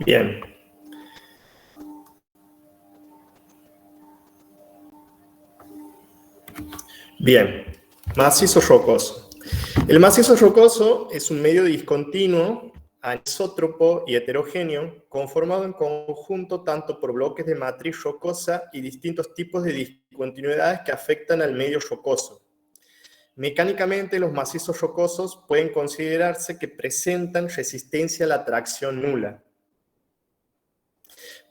Bien. Bien. Macizo rocoso. El macizo rocoso es un medio discontinuo, anisótropo y heterogéneo, conformado en conjunto tanto por bloques de matriz rocosa y distintos tipos de discontinuidades que afectan al medio rocoso. Mecánicamente, los macizos rocosos pueden considerarse que presentan resistencia a la tracción nula.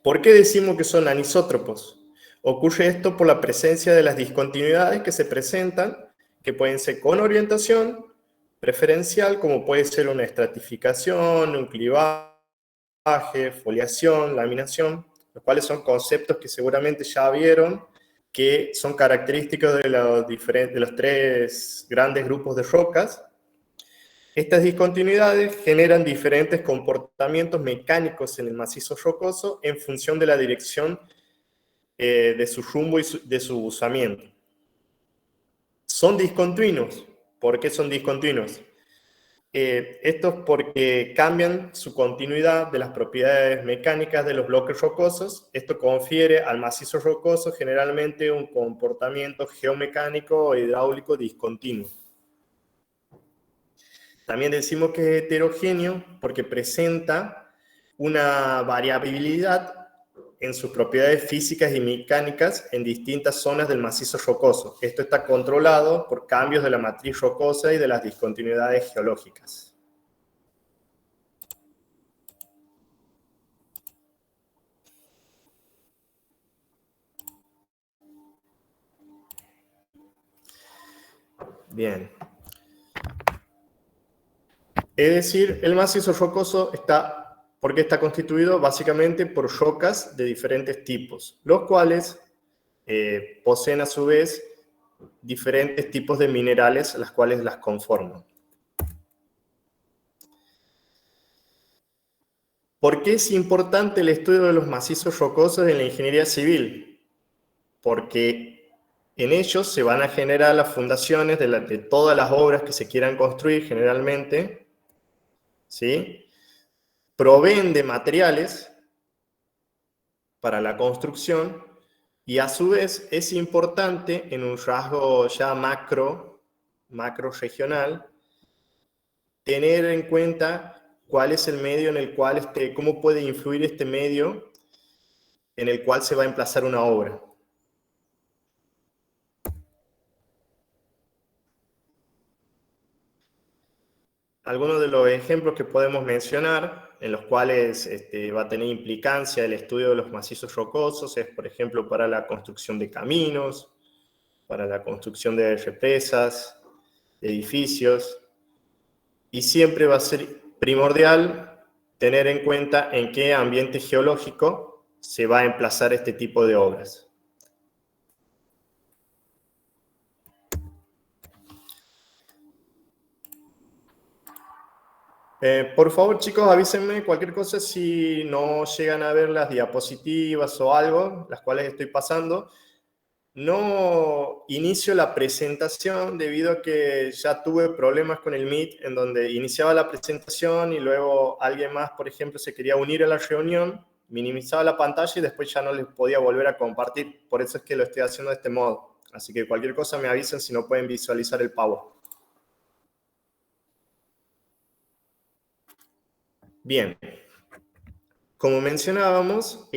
¿Por qué decimos que son anisótropos? Ocurre esto por la presencia de las discontinuidades que se presentan, que pueden ser con orientación preferencial, como puede ser una estratificación, un clivaje, foliación, laminación, los cuales son conceptos que seguramente ya vieron, que son característicos de los tres grandes grupos de rocas. Estas discontinuidades generan diferentes comportamientos mecánicos en el macizo rocoso en función de la dirección de su rumbo y de su usamiento. Son discontinuos. ¿Por qué son discontinuos? Esto es porque cambian su continuidad de las propiedades mecánicas de los bloques rocosos. Esto confiere al macizo rocoso generalmente un comportamiento geomecánico o hidráulico discontinuo. También decimos que es heterogéneo porque presenta una variabilidad en sus propiedades físicas y mecánicas en distintas zonas del macizo rocoso. Esto está controlado por cambios de la matriz rocosa y de las discontinuidades geológicas. Bien. Es decir, el macizo rocoso ¿por qué está constituido? Básicamente por rocas de diferentes tipos, los cuales poseen a su vez diferentes tipos de minerales, las cuales las conforman. ¿Por qué es importante el estudio de los macizos rocosos en la ingeniería civil? Porque en ellos se van a generar las fundaciones de todas las obras que se quieran construir generalmente, ¿sí? Proveen de materiales para la construcción y a su vez es importante en un rasgo ya macro regional, tener en cuenta cuál es el medio en el cual, cómo puede influir este medio en el cual se va a emplazar una obra. Algunos de los ejemplos que podemos mencionar, en los cuales va a tener implicancia el estudio de los macizos rocosos, es, por ejemplo, para la construcción de caminos, para la construcción de represas, de edificios, y siempre va a ser primordial tener en cuenta en qué ambiente geológico se va a emplazar este tipo de obras. Por favor, chicos, avísenme cualquier cosa si no llegan a ver las diapositivas o algo, las cuales estoy pasando. No inicio la presentación debido a que ya tuve problemas con el Meet, en donde iniciaba la presentación y luego alguien más, por ejemplo, se quería unir a la reunión, minimizaba la pantalla y después ya no les podía volver a compartir. Por eso es que lo estoy haciendo de este modo. Así que cualquier cosa me avisen si no pueden visualizar el PowerPoint. Bien, como mencionábamos,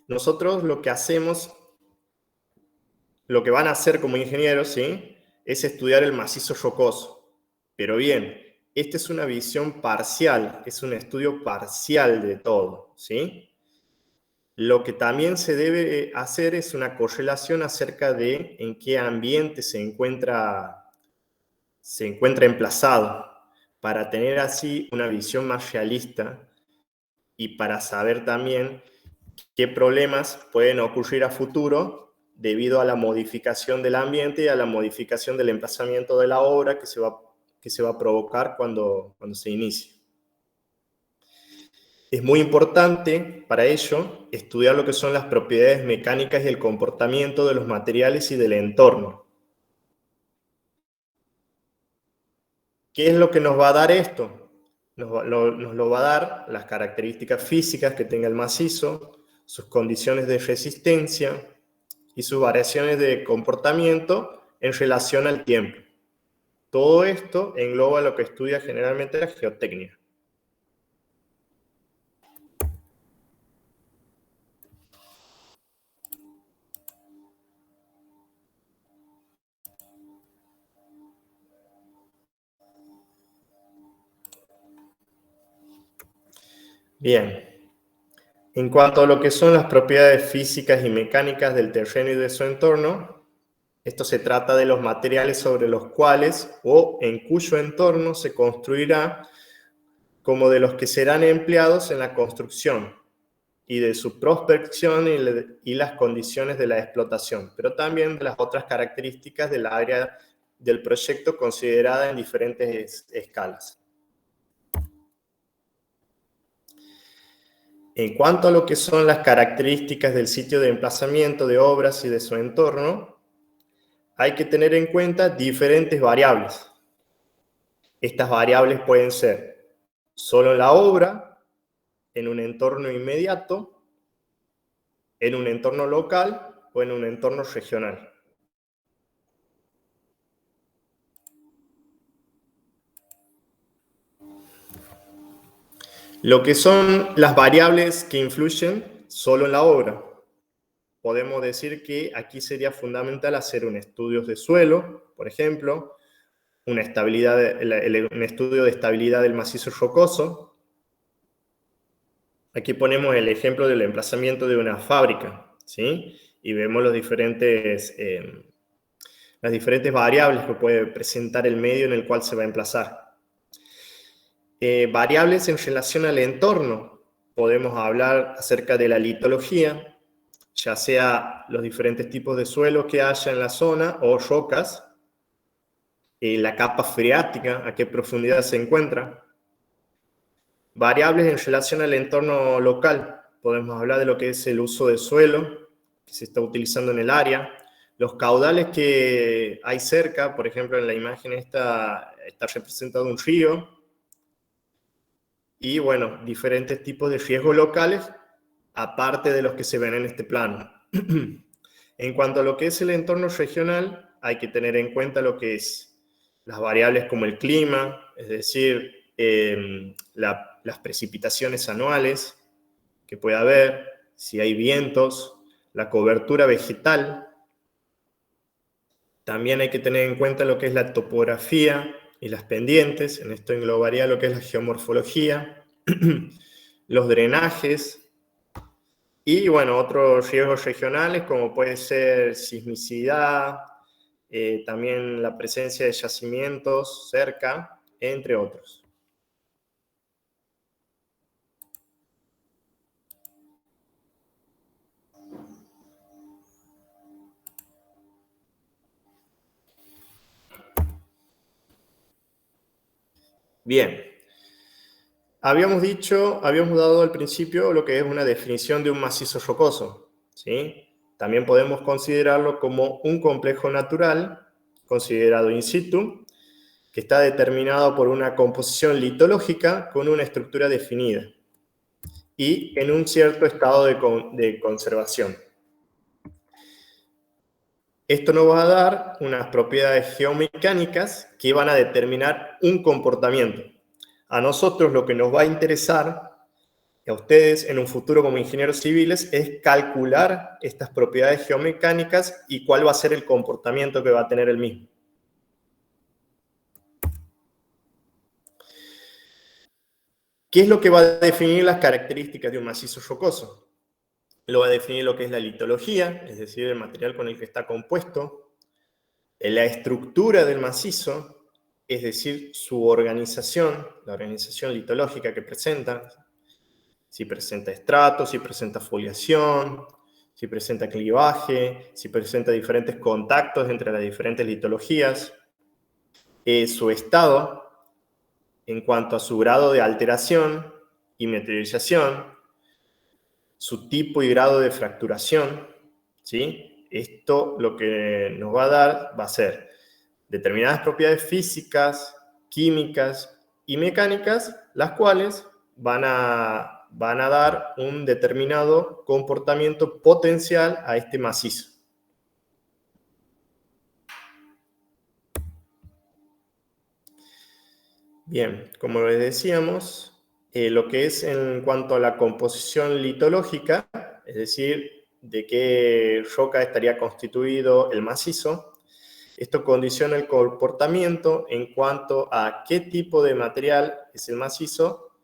nosotros lo que hacemos, lo que van a hacer como ingenieros, ¿sí?, es estudiar el macizo rocoso. Pero bien, esta es una visión parcial, es un estudio parcial de todo, ¿sí? Lo que también se debe hacer es una correlación acerca de en qué ambiente se encuentra emplazado, para tener así una visión más realista y para saber también qué problemas pueden ocurrir a futuro debido a la modificación del ambiente y a la modificación del emplazamiento de la obra que se va a provocar cuando se inicie. Es muy importante para ello estudiar lo que son las propiedades mecánicas y el comportamiento de los materiales y del entorno. ¿Qué es lo que nos va a dar esto? nos lo va a dar las características físicas que tenga el macizo, sus condiciones de resistencia y sus variaciones de comportamiento en relación al tiempo. Todo esto engloba lo que estudia generalmente la geotecnia. Bien. En cuanto a lo que son las propiedades físicas y mecánicas del terreno y de su entorno, esto se trata de los materiales sobre los cuales o en cuyo entorno se construirá, como de los que serán empleados en la construcción y de su prospección y las condiciones de la explotación, pero también de las otras características del área del proyecto considerada en diferentes escalas. En cuanto a lo que son las características del sitio de emplazamiento de obras y de su entorno, hay que tener en cuenta diferentes variables. Estas variables pueden ser solo en la obra, en un entorno inmediato, en un entorno local o en un entorno regional. Lo que son las variables que influyen solo en la obra. Podemos decir que aquí sería fundamental hacer un estudio de suelo, por ejemplo, un estudio de estabilidad del macizo rocoso. Aquí ponemos el ejemplo del emplazamiento de una fábrica, ¿sí? Y vemos las diferentes variables que puede presentar el medio en el cual se va a emplazar. Variables en relación al entorno. Podemos hablar acerca de la litología, ya sea los diferentes tipos de suelo que haya en la zona o rocas, la capa freática, a qué profundidad se encuentra. Variables en relación al entorno local. Podemos hablar de lo que es el uso de suelo que se está utilizando en el área, los caudales que hay cerca, por ejemplo, en la imagen está representado un río, y bueno, diferentes tipos de riesgos locales, aparte de los que se ven en este plano. En cuanto a lo que es el entorno regional, hay que tener en cuenta lo que es las variables como el clima, es decir, las precipitaciones anuales que puede haber, si hay vientos, la cobertura vegetal. También hay que tener en cuenta lo que es la topografía y las pendientes. En esto englobaría lo que es la geomorfología, los drenajes y, bueno, otros riesgos regionales como puede ser sismicidad, también la presencia de yacimientos cerca, entre otros. Bien, habíamos dado al principio lo que es una definición de un macizo rocoso, ¿sí? También podemos considerarlo como un complejo natural, considerado in situ, que está determinado por una composición litológica con una estructura definida y en un cierto estado de conservación. Esto nos va a dar unas propiedades geomecánicas que van a determinar un comportamiento. A nosotros lo que nos va a interesar, a ustedes en un futuro como ingenieros civiles, es calcular estas propiedades geomecánicas y cuál va a ser el comportamiento que va a tener el mismo. ¿Qué es lo que va a definir las características de un macizo rocoso? Lo va a definir lo que es la litología, es decir, el material con el que está compuesto, la estructura del macizo, es decir, su organización, la organización litológica que presenta, si presenta estratos, si presenta foliación, si presenta clivaje, si presenta diferentes contactos entre las diferentes litologías, su estado en cuanto a su grado de alteración y meteorización, su tipo y grado de fracturación, ¿sí? Esto lo que nos va a dar va a ser determinadas propiedades físicas, químicas y mecánicas, las cuales van a dar un determinado comportamiento potencial a este macizo. Bien, como les decíamos, lo que es en cuanto a la composición litológica, es decir, de qué roca estaría constituido el macizo, esto condiciona el comportamiento en cuanto a qué tipo de material es el macizo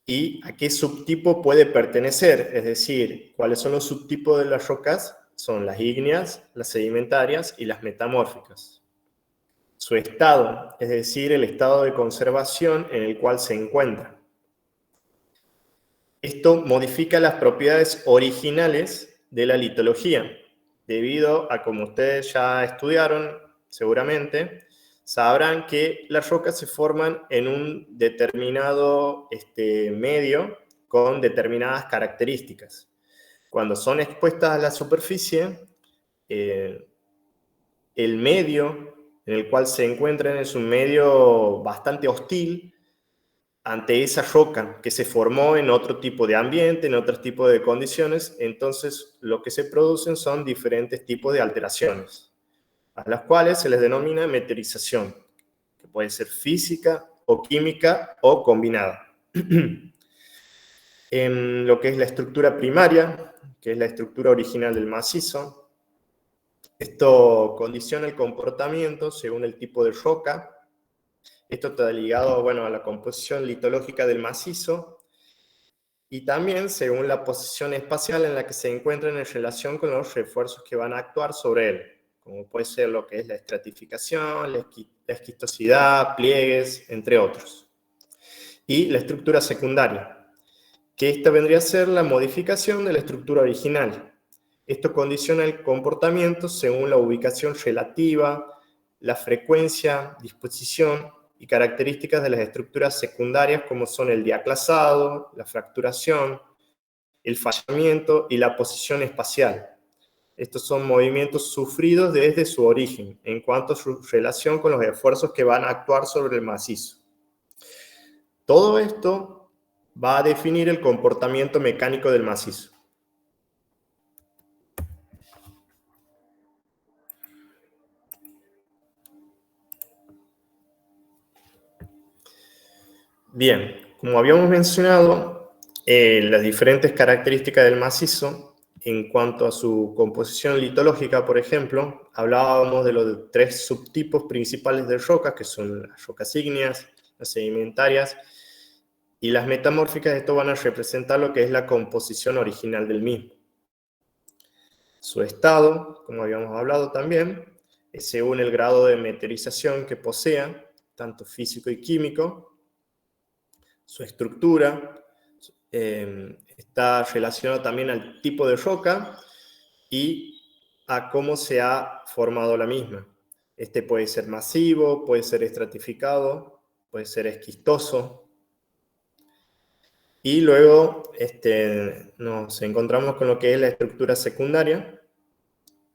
y a qué subtipo puede pertenecer, es decir, cuáles son los subtipos de las rocas, son las ígneas, las sedimentarias y las metamórficas. Su estado, es decir, el estado de conservación en el cual se encuentra. Esto modifica las propiedades originales de la litología, debido a, como ustedes ya estudiaron seguramente, sabrán que las rocas se forman en un determinado medio con determinadas características. Cuando son expuestas a la superficie, el medio en el cual se encuentran es un medio bastante hostil ante esa roca que se formó en otro tipo de ambiente, en otro tipo de condiciones. Entonces lo que se producen son diferentes tipos de alteraciones, a las cuales se les denomina meteorización, que puede ser física o química o combinada. En lo que es la estructura primaria, que es la estructura original del macizo, esto condiciona el comportamiento según el tipo de roca. Esto está ligado, bueno, a la composición litológica del macizo y también según la posición espacial en la que se encuentran en relación con los refuerzos que van a actuar sobre él, como puede ser lo que es la estratificación, la esquistosidad, pliegues, entre otros. Y la estructura secundaria, que esta vendría a ser la modificación de la estructura original. Esto condiciona el comportamiento según la ubicación relativa, la frecuencia, disposición y características de las estructuras secundarias como son el diaclasado, la fracturación, el fallamiento y la posición espacial. Estos son movimientos sufridos desde su origen en cuanto a su relación con los esfuerzos que van a actuar sobre el macizo. Todo esto va a definir el comportamiento mecánico del macizo. Bien, como habíamos mencionado, las diferentes características del macizo, en cuanto a su composición litológica, por ejemplo, hablábamos de los tres subtipos principales de rocas, que son las rocas ígneas, las sedimentarias y las metamórficas. Esto van a representar lo que es la composición original del mismo. Su estado, como habíamos hablado también, es según el grado de meteorización que posea, tanto físico y químico. Su estructura está relacionado también al tipo de roca y a cómo se ha formado la misma. Este puede ser masivo, puede ser estratificado, puede ser esquistoso. Y luego nos encontramos con lo que es la estructura secundaria,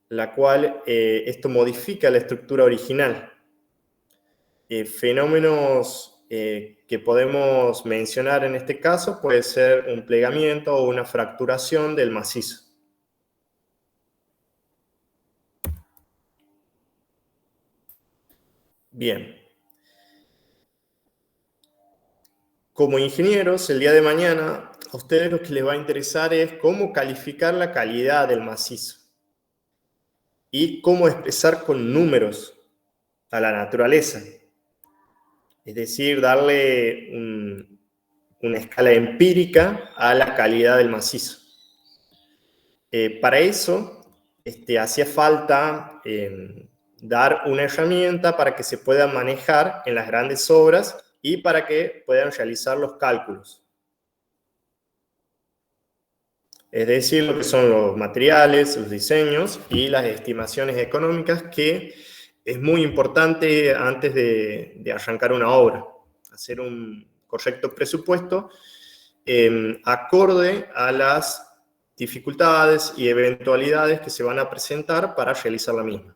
la cual esto modifica la estructura original. Fenómenos que podemos mencionar en este caso puede ser un plegamiento o una fracturación del macizo. Bien. Como ingenieros, el día de mañana, a ustedes lo que les va a interesar es cómo calificar la calidad del macizo y cómo expresar con números a la naturaleza. Es decir, darle una escala empírica a la calidad del macizo. Para eso, hacía falta dar una herramienta para que se pueda manejar en las grandes obras y para que puedan realizar los cálculos. Es decir, lo que son los materiales, los diseños y las estimaciones económicas, que es muy importante antes de arrancar una obra. Hacer un correcto presupuesto acorde a las dificultades y eventualidades que se van a presentar para realizar la misma.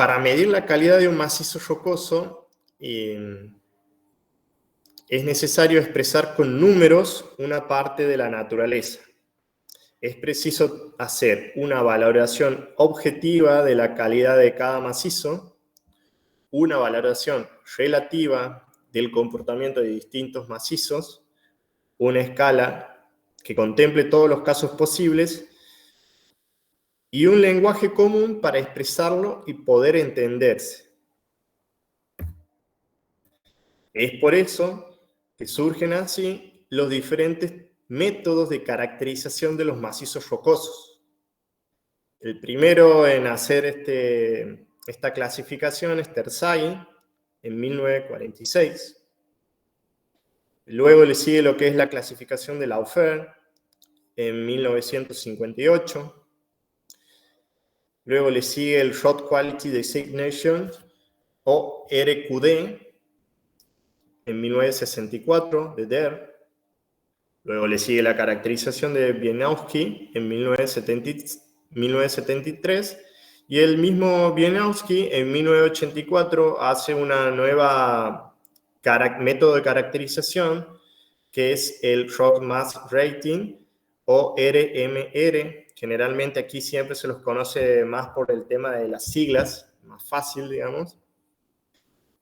para medir la calidad de un macizo rocoso, es necesario expresar con números una parte de la naturaleza. Es preciso hacer una valoración objetiva de la calidad de cada macizo, una valoración relativa del comportamiento de distintos macizos, una escala que contemple todos los casos posibles y un lenguaje común para expresarlo y poder entenderse. Es por eso que surgen así los diferentes métodos de caracterización de los macizos rocosos. El primero en hacer esta clasificación es Terzaghi, en 1946. Luego le sigue lo que es la clasificación de Laufer, en 1958. Luego le sigue el Rock Quality Designation, o RQD, en 1964, de Der. Luego le sigue la caracterización de Wieniawski en 1973, y el mismo Wieniawski en 1984 hace una nueva método de caracterización que es el Rock Mass Rating, o RMR. Generalmente aquí siempre se los conoce más por el tema de las siglas, más fácil, digamos.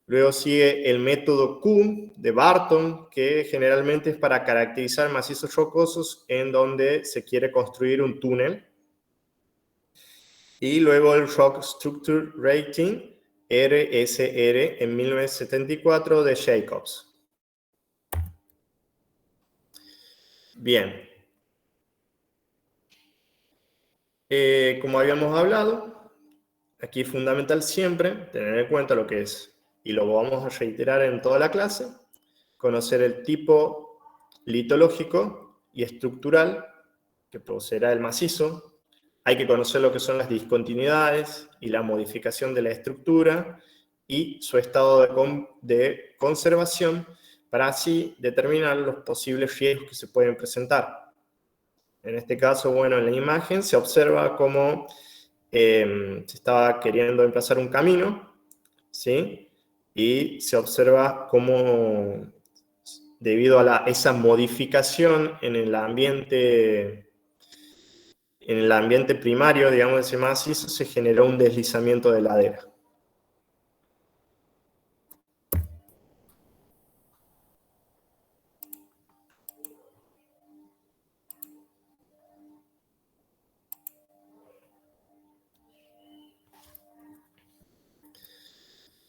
Luego sigue el método Q de Barton, que generalmente es para caracterizar macizos rocosos en donde se quiere construir un túnel. Y luego el Rock Structure Rating, RSR, en 1974 de Jacobs. Bien. Como habíamos hablado, aquí es fundamental siempre tener en cuenta lo que es, y lo vamos a reiterar en toda la clase, conocer el tipo litológico y estructural que poseerá el macizo. Hay que conocer lo que son las discontinuidades y la modificación de la estructura y su estado de conservación, para así determinar los posibles riesgos que se pueden presentar. En este caso, bueno, en la imagen se observa cómo se estaba queriendo emplazar un camino, ¿sí? Y se observa cómo, debido a esa modificación en el ambiente primario, digamos, de ese macizo, se generó un deslizamiento de ladera.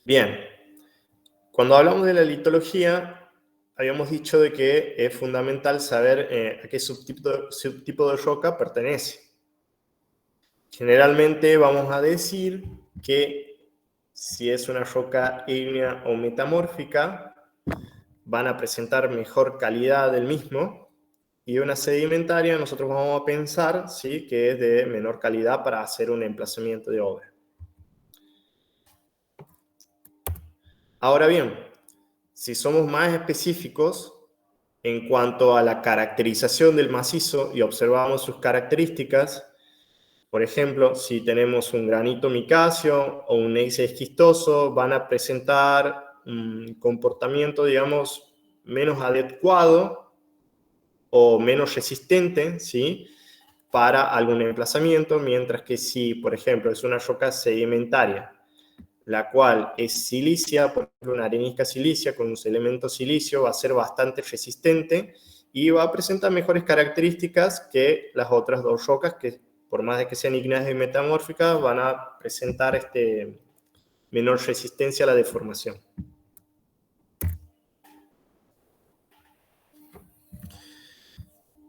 Bien, cuando hablamos de la litología, habíamos dicho de que es fundamental saber a qué subtipo de roca pertenece. Generalmente vamos a decir que si es una roca ígnea o metamórfica, van a presentar mejor calidad del mismo, y una sedimentaria nosotros vamos a pensar, ¿sí?, que es de menor calidad para hacer un emplazamiento de obra. Ahora bien, si somos más específicos en cuanto a la caracterización del macizo y observamos sus características, por ejemplo, si tenemos un granito micacio o un gneiss esquistoso, van a presentar un comportamiento, digamos, menos adecuado o menos resistente, ¿sí?, para algún emplazamiento, mientras que si, por ejemplo, es una roca sedimentaria, la cual es silicia, por ejemplo, una arenisca silicia con unos elementos silicio, va a ser bastante resistente y va a presentar mejores características que las otras dos rocas que, por más de que sean ígneas y metamórficas, van a presentar menor resistencia a la deformación.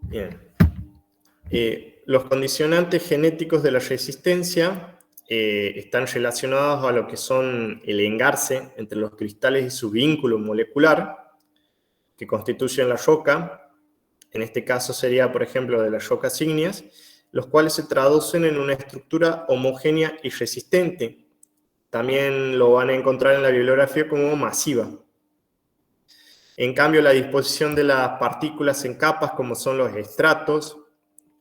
Bien. Los condicionantes genéticos de la resistencia están relacionados a lo que son el engarce entre los cristales y su vínculo molecular que constituyen la roca. En este caso sería, por ejemplo, de las rocas ígneas, los cuales se traducen en una estructura homogénea y resistente. También lo van a encontrar en la bibliografía como masiva. En cambio, la disposición de las partículas en capas, como son los estratos,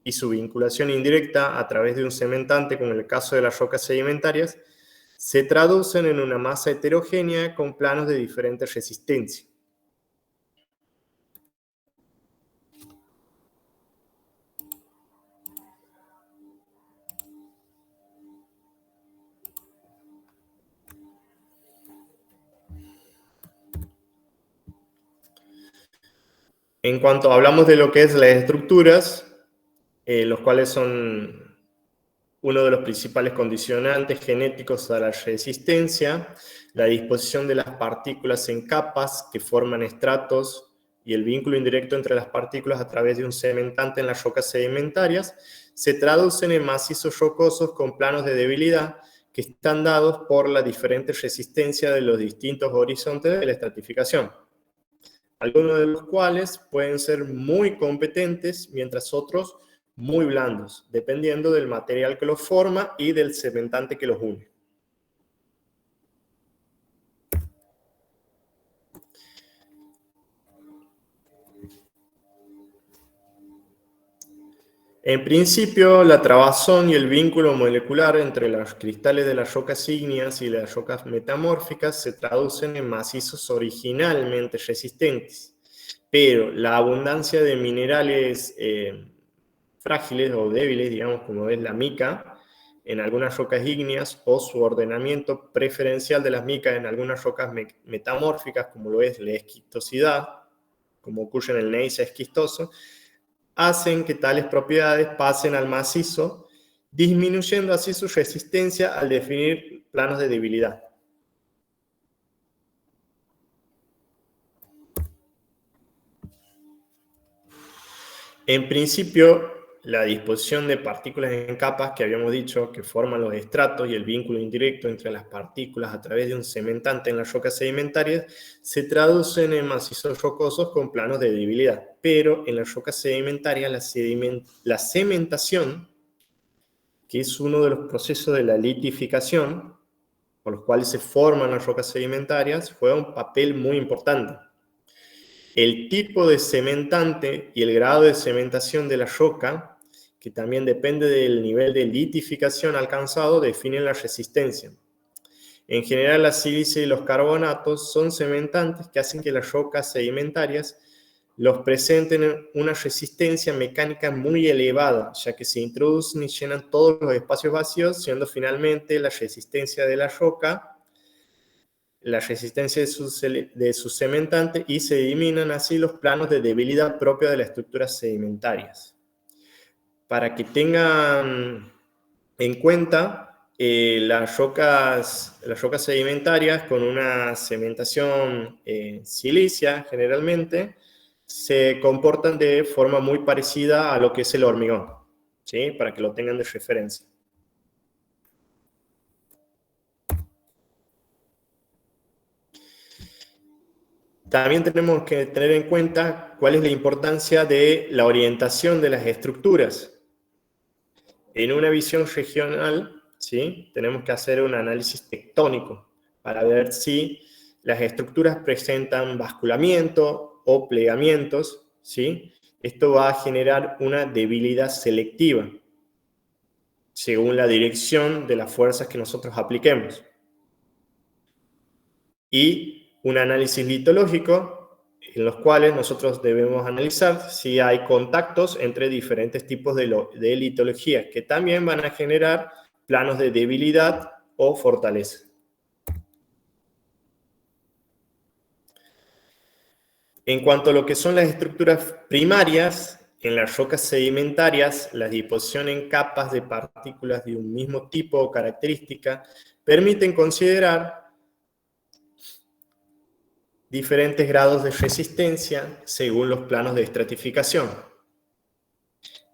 y su vinculación indirecta a través de un cementante, como en el caso de las rocas sedimentarias, se traducen en una masa heterogénea con planos de diferente resistencia. En cuanto hablamos de lo que es las estructuras, los cuales son uno de los principales condicionantes genéticos a la resistencia, la disposición de las partículas en capas que forman estratos y el vínculo indirecto entre las partículas a través de un cementante en las rocas sedimentarias, se traducen en macizos rocosos con planos de debilidad que están dados por la diferente resistencia de los distintos horizontes de la estratificación, algunos de los cuales pueden ser muy competentes, mientras otros muy blandos, dependiendo del material que los forma y del cementante que los une. En principio, la trabazón y el vínculo molecular entre los cristales de las rocas ígneas y las rocas metamórficas se traducen en macizos originalmente resistentes, pero la abundancia de minerales frágiles o débiles, digamos, como es la mica, en algunas rocas ígneas, o su ordenamiento preferencial de las micas en algunas rocas metamórficas, como lo es la esquistosidad, como ocurre en el gneiss esquistoso, hacen que tales propiedades pasen al macizo, disminuyendo así su resistencia al definir planos de debilidad. En principio, la disposición de partículas en capas que habíamos dicho que forman los estratos y el vínculo indirecto entre las partículas a través de un cementante en las rocas sedimentarias se traducen en macizos rocosos con planos de debilidad. Pero en las rocas sedimentarias la cementación, que es uno de los procesos de la litificación por los cuales se forman las rocas sedimentarias, juega un papel muy importante. El tipo de cementante y el grado de cementación de la roca, que también depende del nivel de litificación alcanzado, definen la resistencia. En general, la sílice y los carbonatos son cementantes que hacen que las rocas sedimentarias los presenten una resistencia mecánica muy elevada, ya que se introducen y llenan todos los espacios vacíos, siendo finalmente la resistencia de la roca la resistencia de su cementante y se eliminan así los planos de debilidad propia de las estructuras sedimentarias. Para que tengan en cuenta, las rocas sedimentarias con una cementación silicia generalmente se comportan de forma muy parecida a lo que es el hormigón, ¿sí? Para que lo tengan de referencia. También tenemos que tener en cuenta cuál es la importancia de la orientación de las estructuras. En una visión regional, ¿sí? Tenemos que hacer un análisis tectónico para ver si las estructuras presentan basculamiento o plegamientos, ¿sí? Esto va a generar una debilidad selectiva según la dirección de las fuerzas que nosotros apliquemos. Y un análisis litológico en los cuales nosotros debemos analizar si hay contactos entre diferentes tipos de litología que también van a generar planos de debilidad o fortaleza. En cuanto a lo que son las estructuras primarias, en las rocas sedimentarias, la disposición en capas de partículas de un mismo tipo o característica permiten considerar diferentes grados de resistencia según los planos de estratificación.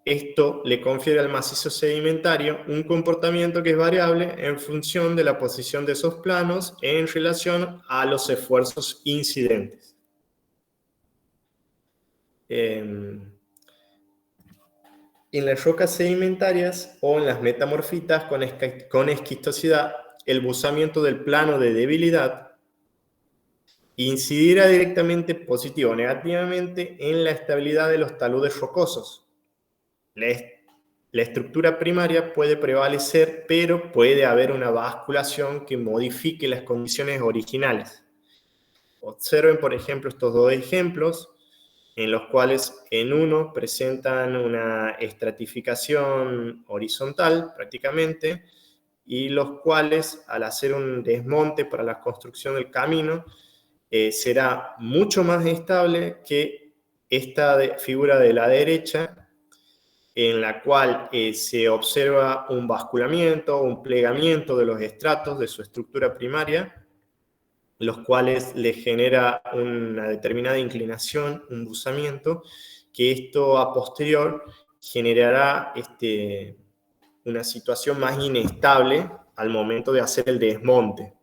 Esto le confiere al macizo sedimentario un comportamiento que es variable en función de la posición de esos planos en relación a los esfuerzos incidentes. En las rocas sedimentarias o en las metamorfitas con esquistosidad, el buzamiento del plano de debilidad incidirá directamente positivo o negativamente en la estabilidad de los taludes rocosos. La la estructura primaria puede prevalecer, pero puede haber una basculación que modifique las condiciones originales. Observen, por ejemplo, estos dos ejemplos, en los cuales en uno presentan una estratificación horizontal prácticamente, y los cuales al hacer un desmonte para la construcción del camino será mucho más estable que esta figura de la derecha, en la cual se observa un basculamiento, un plegamiento de los estratos de su estructura primaria, los cuales le genera una determinada inclinación, un buzamiento, que esto a posterior generará una situación más inestable al momento de hacer el desmonte.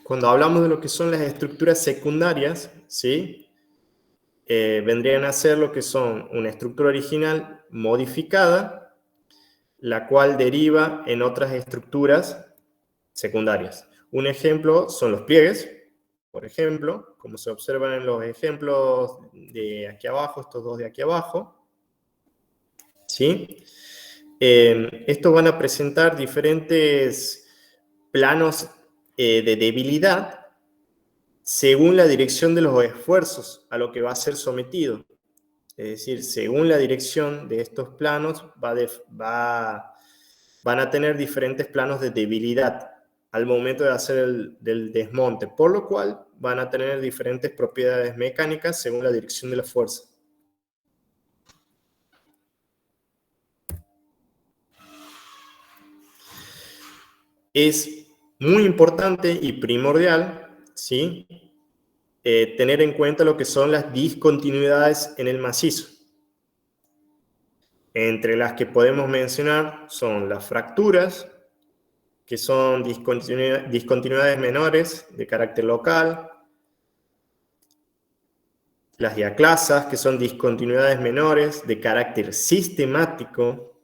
Cuando hablamos de lo que son las estructuras secundarias, ¿sí? Vendrían a ser lo que son una estructura original modificada, la cual deriva en otras estructuras secundarias. Un ejemplo son los pliegues, por ejemplo, como se observan en los ejemplos de aquí abajo, estos dos de aquí abajo, ¿sí? Estos van a presentar diferentes planos de debilidad según la dirección de los esfuerzos a lo que va a ser sometido. Es decir, según la dirección de estos planos van a tener diferentes planos de debilidad al momento de hacer del desmonte, por lo cual van a tener diferentes propiedades mecánicas según la dirección de la fuerza. Es muy importante y primordial, ¿sí? Tener en cuenta lo que son las discontinuidades en el macizo. Entre las que podemos mencionar son las fracturas, que son discontinuidades menores de carácter local, las diaclasas, que son discontinuidades menores de carácter sistemático,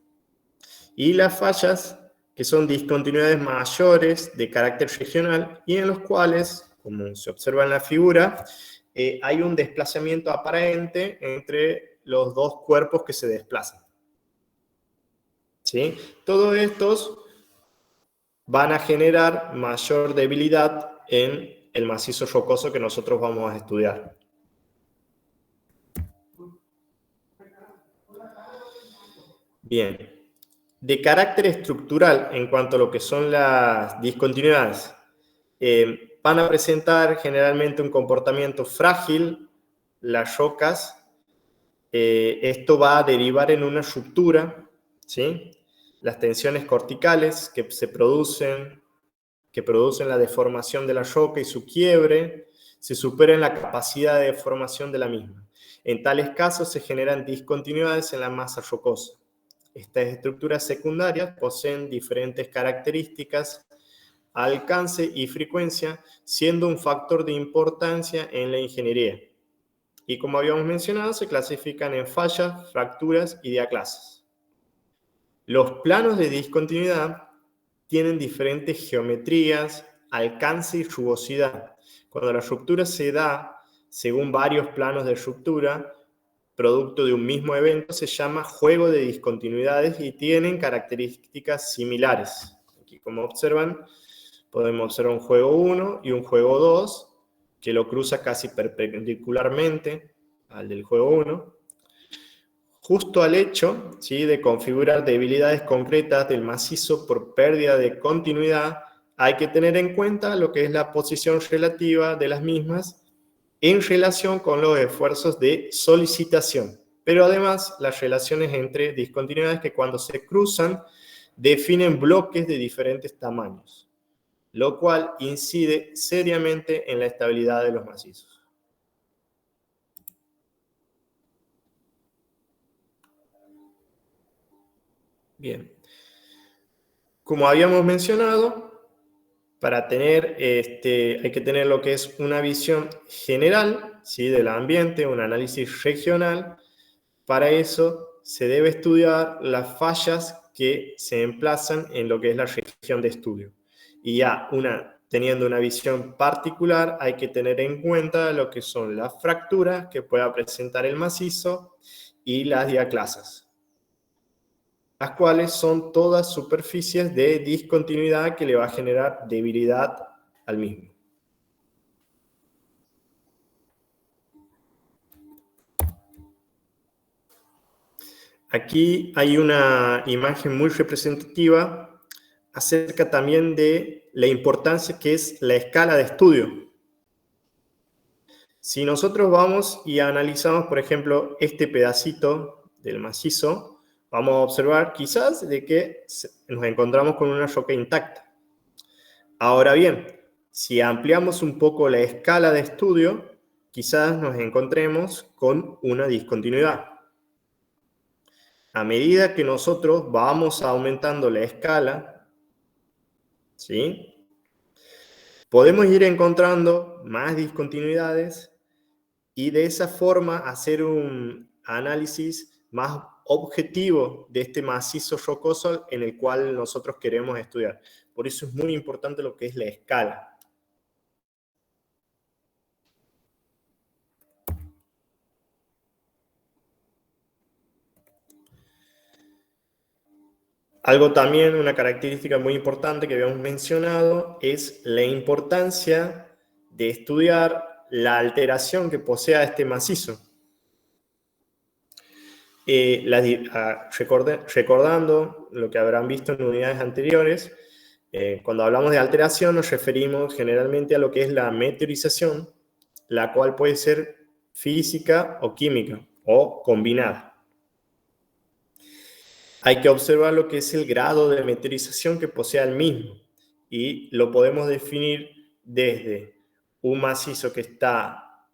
y las fallas, que son discontinuidades mayores de carácter regional, y en los cuales, como se observa en la figura, hay un desplazamiento aparente entre los dos cuerpos que se desplazan. ¿Sí? Todos estos van a generar mayor debilidad en el macizo rocoso que nosotros vamos a estudiar. Bien. De carácter estructural, en cuanto a lo que son las discontinuidades, van a presentar generalmente un comportamiento frágil, las rocas. Esto va a derivar en una ruptura, ¿sí? Las tensiones corticales que producen la deformación de la roca y su quiebre, se superan la capacidad de deformación de la misma. En tales casos se generan discontinuidades en la masa rocosa. Estas estructuras secundarias poseen diferentes características, alcance y frecuencia, siendo un factor de importancia en la ingeniería. Y como habíamos mencionado, se clasifican en fallas, fracturas y diaclasas. Los planos de discontinuidad tienen diferentes geometrías, alcance y rugosidad. Cuando la ruptura se da según varios planos de ruptura, producto de un mismo evento, se llama juego de discontinuidades y tienen características similares. Aquí, como observan, podemos observar un juego 1 y un juego 2, que lo cruza casi perpendicularmente al del juego 1. Justo al hecho, ¿sí?, de configurar debilidades concretas del macizo por pérdida de continuidad, hay que tener en cuenta lo que es la posición relativa de las mismas en relación con los esfuerzos de solicitación, pero además las relaciones entre discontinuidades que cuando se cruzan definen bloques de diferentes tamaños, lo cual incide seriamente en la estabilidad de los macizos. Bien, como habíamos mencionado, para tener, hay que tener lo que es una visión general, ¿sí?, del ambiente, un análisis regional. Para eso se debe estudiar las fallas que se emplazan en lo que es la región de estudio. Y ya una teniendo una visión particular, hay que tener en cuenta lo que son las fracturas que pueda presentar el macizo y las diaclasas, las cuales son todas superficies de discontinuidad que le va a generar debilidad al mismo. Aquí hay una imagen muy representativa acerca también de la importancia que es la escala de estudio. Si nosotros vamos y analizamos, por ejemplo, este pedacito del macizo, vamos a observar quizás de que nos encontramos con una roca intacta. Ahora bien, si ampliamos un poco la escala de estudio, quizás nos encontremos con una discontinuidad. A medida que nosotros vamos aumentando la escala, ¿sí?, podemos ir encontrando más discontinuidades y de esa forma hacer un análisis más objetivo de este macizo rocoso en el cual nosotros queremos estudiar. Por eso es muy importante lo que es la escala. Algo también, una característica muy importante que habíamos mencionado, es la importancia de estudiar la alteración que posea este macizo. Recordando lo que habrán visto en unidades anteriores, cuando hablamos de alteración nos referimos generalmente a lo que es la meteorización, la cual puede ser física o química o combinada. Hay que observar lo que es el grado de meteorización que posea el mismo y lo podemos definir desde un macizo que está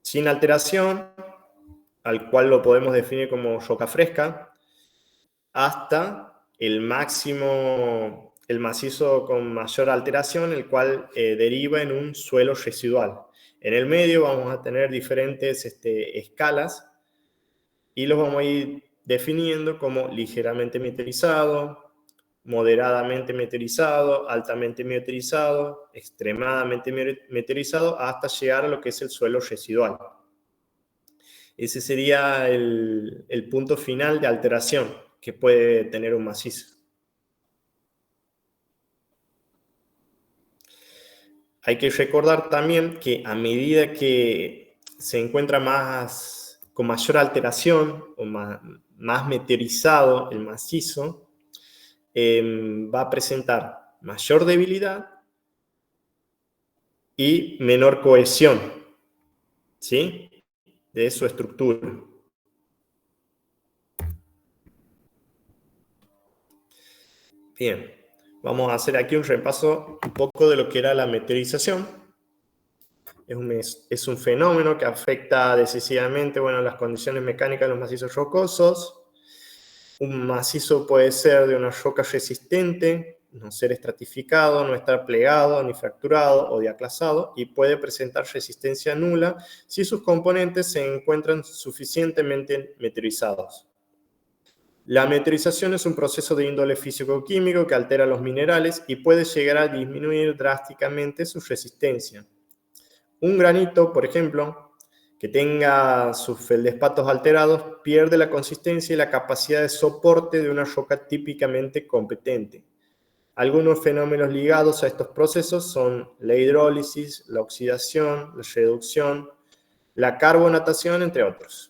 sin alteración, al cual lo podemos definir como roca fresca, hasta el máximo, el macizo con mayor alteración, el cual deriva en un suelo residual. En el medio vamos a tener diferentes escalas y los vamos a ir definiendo como ligeramente meteorizado, moderadamente meteorizado, altamente meteorizado, extremadamente meteorizado, hasta llegar a lo que es el suelo residual. Ese sería el punto final de alteración que puede tener un macizo. Hay que recordar también que a medida que se encuentra con mayor alteración o más meteorizado el macizo, va a presentar mayor debilidad y menor cohesión, ¿sí?, de su estructura. Bien, vamos a hacer aquí un repaso un poco de lo que era la meteorización. Es un fenómeno que afecta decisivamente, las condiciones mecánicas de los macizos rocosos. Un macizo puede ser de una roca resistente, no ser estratificado, no estar plegado ni fracturado o diaclasado, y puede presentar resistencia nula si sus componentes se encuentran suficientemente meteorizados. La meteorización es un proceso de índole físico-químico que altera los minerales y puede llegar a disminuir drásticamente su resistencia. Un granito, por ejemplo, que tenga sus feldespatos alterados, pierde la consistencia y la capacidad de soporte de una roca típicamente competente. Algunos fenómenos ligados a estos procesos son la hidrólisis, la oxidación, la reducción, la carbonatación, entre otros.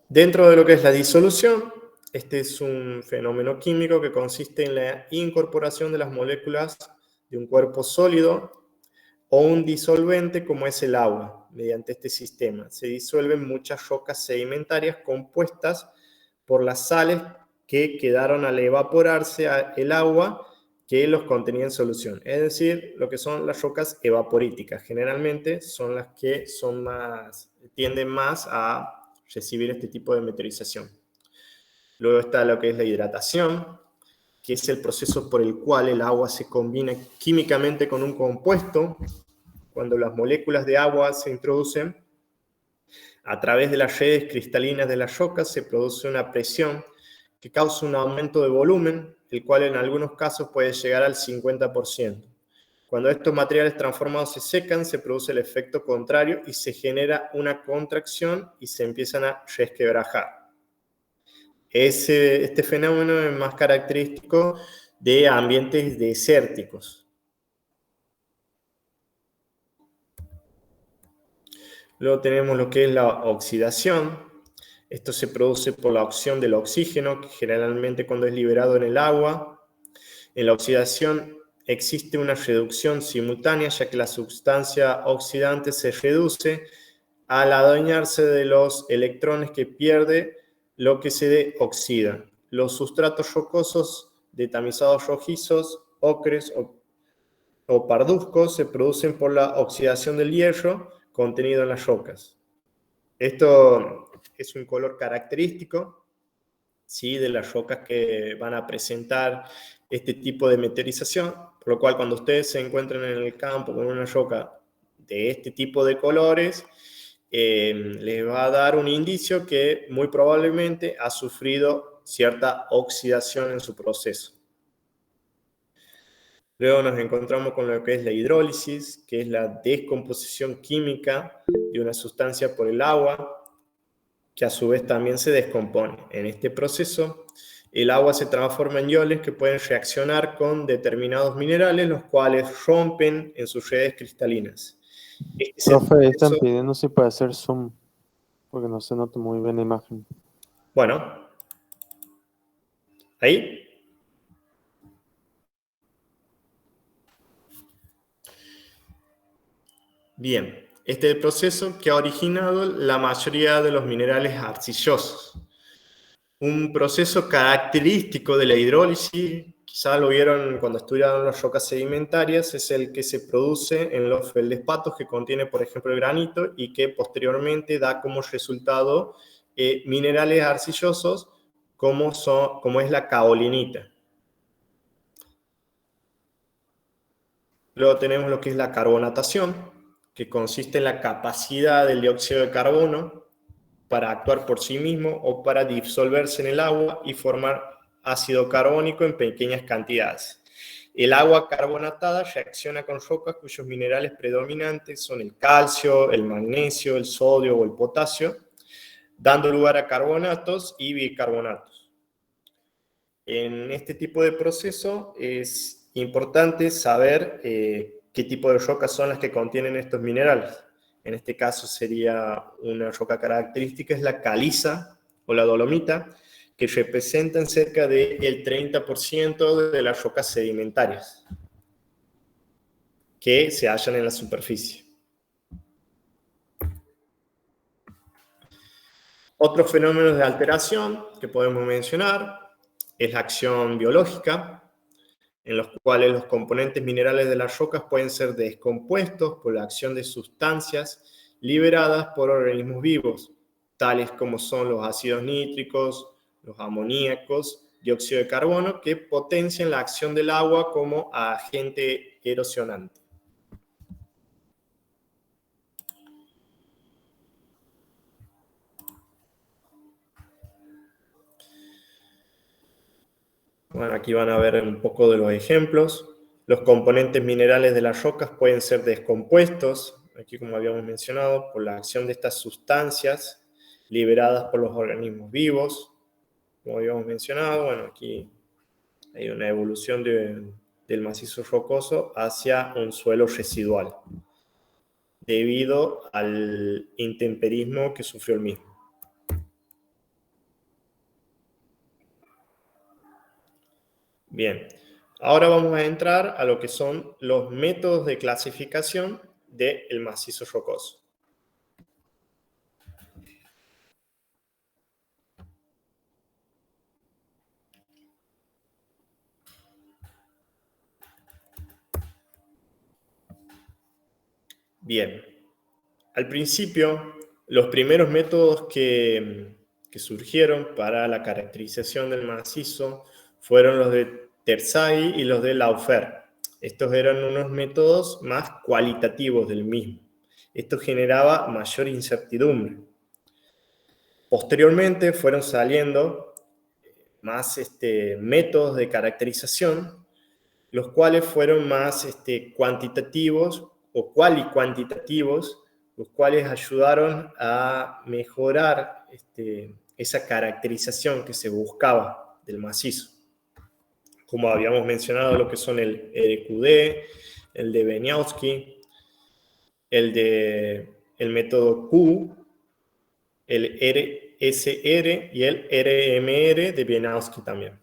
Dentro de lo que es la disolución, este es un fenómeno químico que consiste en la incorporación de las moléculas de un cuerpo sólido o un disolvente como es el agua. Mediante este sistema se disuelven muchas rocas sedimentarias compuestas por las sales que quedaron al evaporarse el agua que los contenía en solución. Es decir, lo que son las rocas evaporíticas. Generalmente son las que tienden más a recibir este tipo de meteorización. Luego está lo que es la hidratación, que es el proceso por el cual el agua se combina químicamente con un compuesto. Cuando las moléculas de agua se introducen A través de las redes cristalinas de las rocas se produce una presión que causa un aumento de volumen, el cual en algunos casos puede llegar al 50%. Cuando estos materiales transformados se secan, se produce el efecto contrario y se genera una contracción y se empiezan a resquebrajar. Este fenómeno es más característico de ambientes desérticos. Luego tenemos lo que es la oxidación. Esto se produce por la oxidación del oxígeno, que generalmente cuando es liberado en el agua. En la oxidación existe una reducción simultánea, ya que la sustancia oxidante se reduce al adueñarse de los electrones que pierde lo que se oxida. Los sustratos rocosos de tamizados rojizos, ocres o parduzcos se producen por la oxidación del hierro contenido en las rocas. Esto es un color característico, ¿sí?, de las rocas que van a presentar este tipo de meteorización, por lo cual cuando ustedes se encuentren en el campo con una roca de este tipo de colores, les va a dar un indicio que muy probablemente ha sufrido cierta oxidación en su proceso. Luego nos encontramos con lo que es la hidrólisis, que es la descomposición química de una sustancia por el agua, que a su vez también se descompone. En este proceso, el agua se transforma en iones que pueden reaccionar con determinados minerales, los cuales rompen en sus redes cristalinas. Profe, están pidiendo si puede hacer zoom, porque no se nota muy bien la imagen. Bueno, ahí. Bien, este es el proceso que ha originado la mayoría de los minerales arcillosos. Un proceso característico de la hidrólisis, quizá lo vieron cuando estudiaron las rocas sedimentarias, es el que se produce en los feldespatos que contiene, por ejemplo, el granito y que posteriormente da como resultado minerales arcillosos como es la kaolinita. Luego tenemos lo que es la carbonatación, que consiste en la capacidad del dióxido de carbono para actuar por sí mismo o para disolverse en el agua y formar ácido carbónico en pequeñas cantidades. El agua carbonatada reacciona con rocas cuyos minerales predominantes son el calcio, el magnesio, el sodio o el potasio, dando lugar a carbonatos y bicarbonatos. En este tipo de proceso es importante saber qué tipo de rocas son las que contienen estos minerales. En este caso sería una roca característica, es la caliza o la dolomita, que representan cerca del 30% de las rocas sedimentarias que se hallan en la superficie. Otros fenómenos de alteración que podemos mencionar es la acción biológica, en los cuales los componentes minerales de las rocas pueden ser descompuestos por la acción de sustancias liberadas por organismos vivos, tales como son los ácidos nítricos, los amoníacos, dióxido de carbono, que potencian la acción del agua como agente erosionante. Bueno, aquí van a ver un poco de los ejemplos. Los componentes minerales de las rocas pueden ser descompuestos, aquí como habíamos mencionado, por la acción de estas sustancias liberadas por los organismos vivos, como habíamos mencionado. Bueno, aquí hay una evolución del macizo rocoso hacia un suelo residual, debido al intemperismo que sufrió el mismo. Bien, ahora vamos a entrar a lo que son los métodos de clasificación del macizo rocoso. Bien, al principio, los primeros métodos que surgieron para la caracterización del macizo fueron los de Terzaghi y los de Laufer. Estos eran unos métodos más cualitativos del mismo. Esto generaba mayor incertidumbre. Posteriormente fueron saliendo más métodos de caracterización, los cuales fueron más cuantitativos o cualitativos, los cuales ayudaron a mejorar esa caracterización que se buscaba del macizo. Como habíamos mencionado, lo que son el RQD, el de Beniowski, el método Q, el RSR y el RMR de Beniowski también.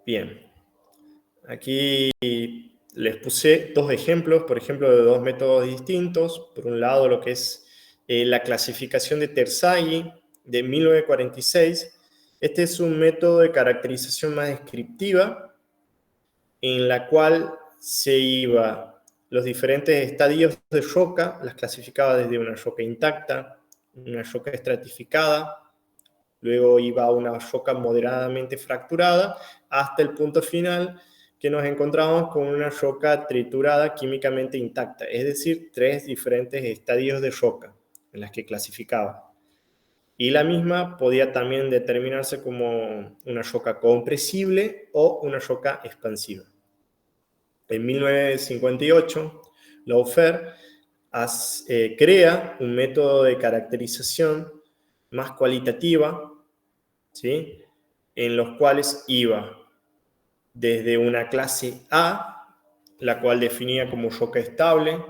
Bien, aquí les puse dos ejemplos, por ejemplo, de dos métodos distintos. Por un lado, lo que es la clasificación de Terzaghi de 1946. Este es un método de caracterización más descriptiva, en la cual se iba los diferentes estadios de roca, las clasificaba desde una roca intacta, una roca estratificada, luego iba a una roca moderadamente fracturada, hasta el punto final que nos encontramos con una roca triturada químicamente intacta, es decir, 3 diferentes estadios de roca en las que clasificaba. Y la misma podía también determinarse como una roca compresible o una roca expansiva. En 1958, Laufer crea un método de caracterización más cualitativa, ¿sí? En los cuales iba desde una clase A, la cual definía como roca estable,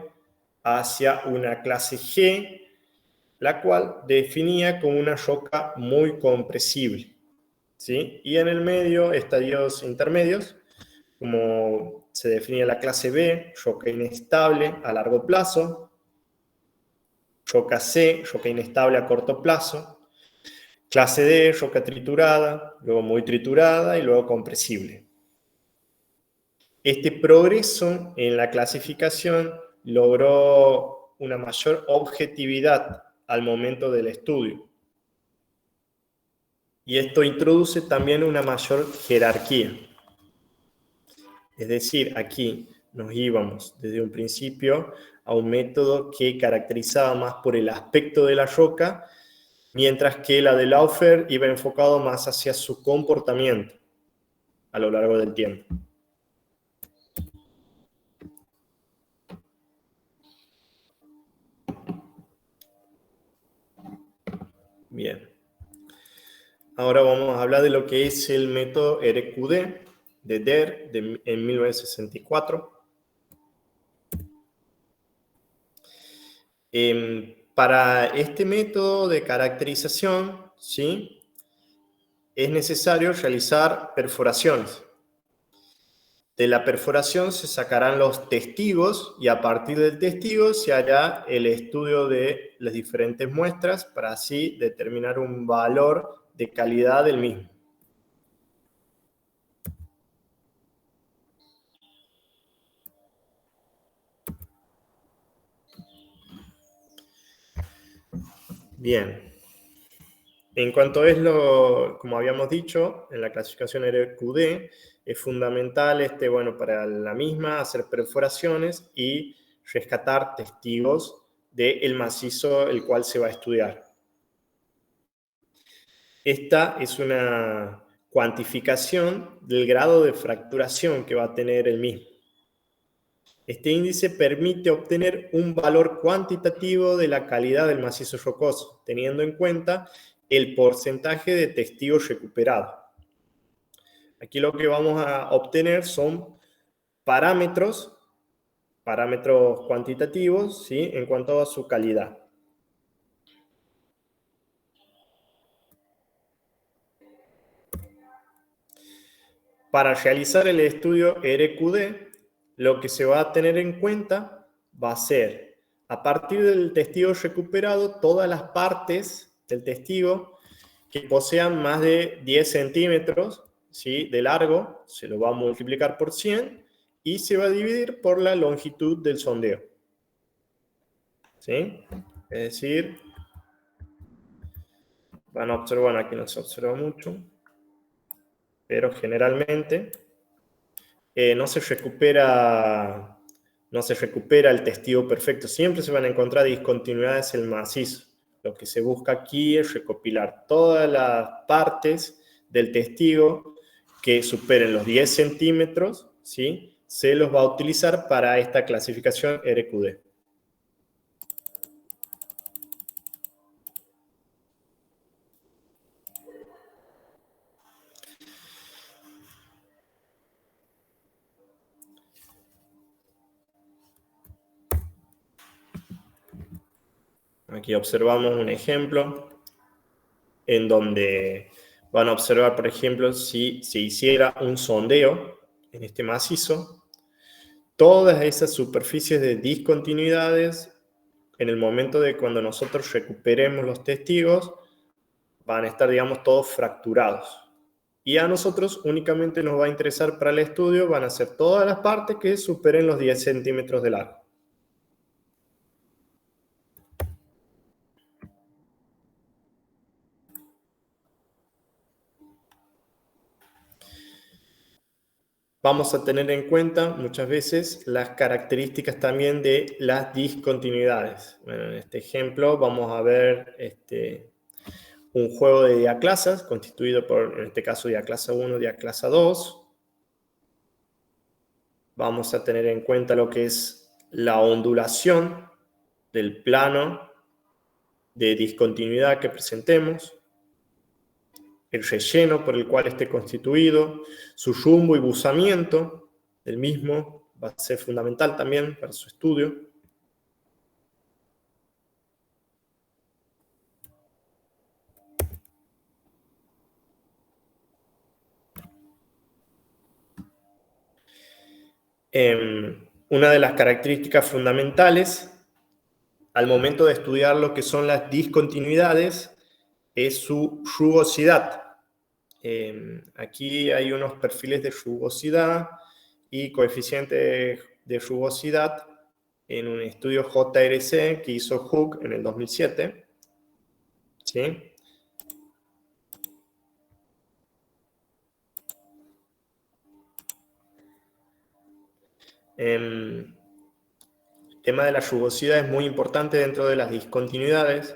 hacia una clase G, la cual definía como una roca muy compresible, ¿sí? Y en el medio, estadios intermedios, como se definía la clase B, roca inestable a largo plazo, roca C, roca inestable a corto plazo, clase D, roca triturada, luego muy triturada y luego compresible. Este progreso en la clasificación logró una mayor objetividad al momento del estudio. Y esto introduce también una mayor jerarquía. Es decir, aquí nos íbamos desde un principio a un método que caracterizaba más por el aspecto de la roca, mientras que la de Laufer iba enfocado más hacia su comportamiento a lo largo del tiempo. Bien. Ahora vamos a hablar de lo que es el método RQD de Der en 1964. Para este método de caracterización, ¿sí?, es necesario realizar perforaciones. De la perforación se sacarán los testigos y a partir del testigo se hará el estudio de las diferentes muestras para así determinar un valor de calidad del mismo. Bien. En cuanto es como habíamos dicho, en la clasificación RQD, es fundamental para la misma hacer perforaciones y rescatar testigos del macizo el cual se va a estudiar. Esta es una cuantificación del grado de fracturación que va a tener el mismo. Este índice permite obtener un valor cuantitativo de la calidad del macizo rocoso, teniendo en cuenta el porcentaje de testigos recuperados. Aquí lo que vamos a obtener son parámetros cuantitativos, ¿sí?, en cuanto a su calidad. Para realizar el estudio RQD, lo que se va a tener en cuenta va a ser, a partir del testigo recuperado, todas las partes del testigo que posean más de 10 centímetros, ¿sí?, de largo, se lo va a multiplicar por 100 y se va a dividir por la longitud del sondeo. ¿Sí? Es decir, van a observar, bueno, aquí no se observa mucho, pero generalmente no se recupera el testigo perfecto. Siempre se van a encontrar discontinuidades en el macizo. Lo que se busca aquí es recopilar todas las partes del testigo que superen los 10 centímetros, ¿sí? Se los va a utilizar para esta clasificación RQD. Aquí observamos un ejemplo en donde van a observar, por ejemplo, si se hiciera un sondeo en este macizo, todas esas superficies de discontinuidades, en el momento de cuando nosotros recuperemos los testigos, van a estar, digamos, todos fracturados. Y a nosotros únicamente nos va a interesar para el estudio, van a ser todas las partes que superen los 10 centímetros de largo. Vamos a tener en cuenta muchas veces las características también de las discontinuidades. Bueno, en este ejemplo vamos a ver un juego de diaclasas constituido por, en este caso, diaclasa 1, diaclasa 2. Vamos a tener en cuenta lo que es la ondulación del plano de discontinuidad que presentemos, el relleno por el cual esté constituido, su rumbo y buzamiento del mismo va a ser fundamental también para su estudio. Una de las características fundamentales al momento de estudiar lo que son las discontinuidades es su rugosidad. Aquí hay unos perfiles de rugosidad y coeficiente de rugosidad en un estudio JRC que hizo Hook en el 2007. ¿Sí? El tema de la rugosidad es muy importante dentro de las discontinuidades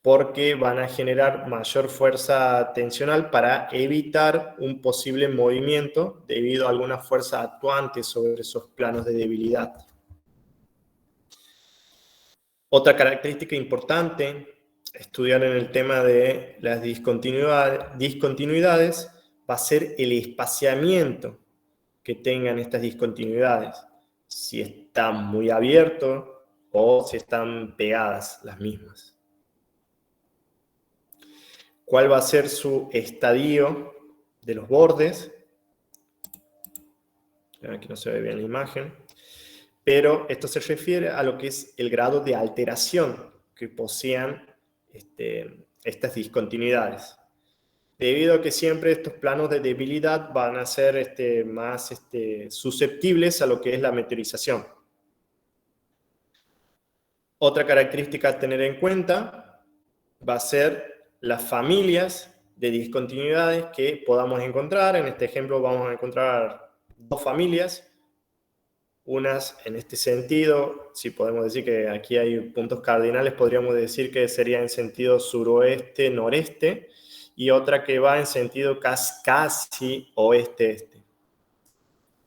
porque van a generar mayor fuerza tensional para evitar un posible movimiento debido a alguna fuerza actuante sobre esos planos de debilidad. Otra característica importante a estudiar en el tema de las discontinuidades va a ser el espaciamiento que tengan estas discontinuidades. Si están muy abiertos o si están pegadas las mismas. ¿Cuál va a ser su estadio de los bordes? Aquí no se ve bien la imagen. Pero esto se refiere a lo que es el grado de alteración que posean estas discontinuidades. Debido a que siempre estos planos de debilidad van a ser más susceptibles a lo que es la meteorización. Otra característica a tener en cuenta va a ser las familias de discontinuidades que podamos encontrar. En este ejemplo vamos a encontrar dos familias. Unas en este sentido, si podemos decir que aquí hay puntos cardinales, podríamos decir que sería en sentido suroeste-noreste, y otra que va en sentido casi oeste-este.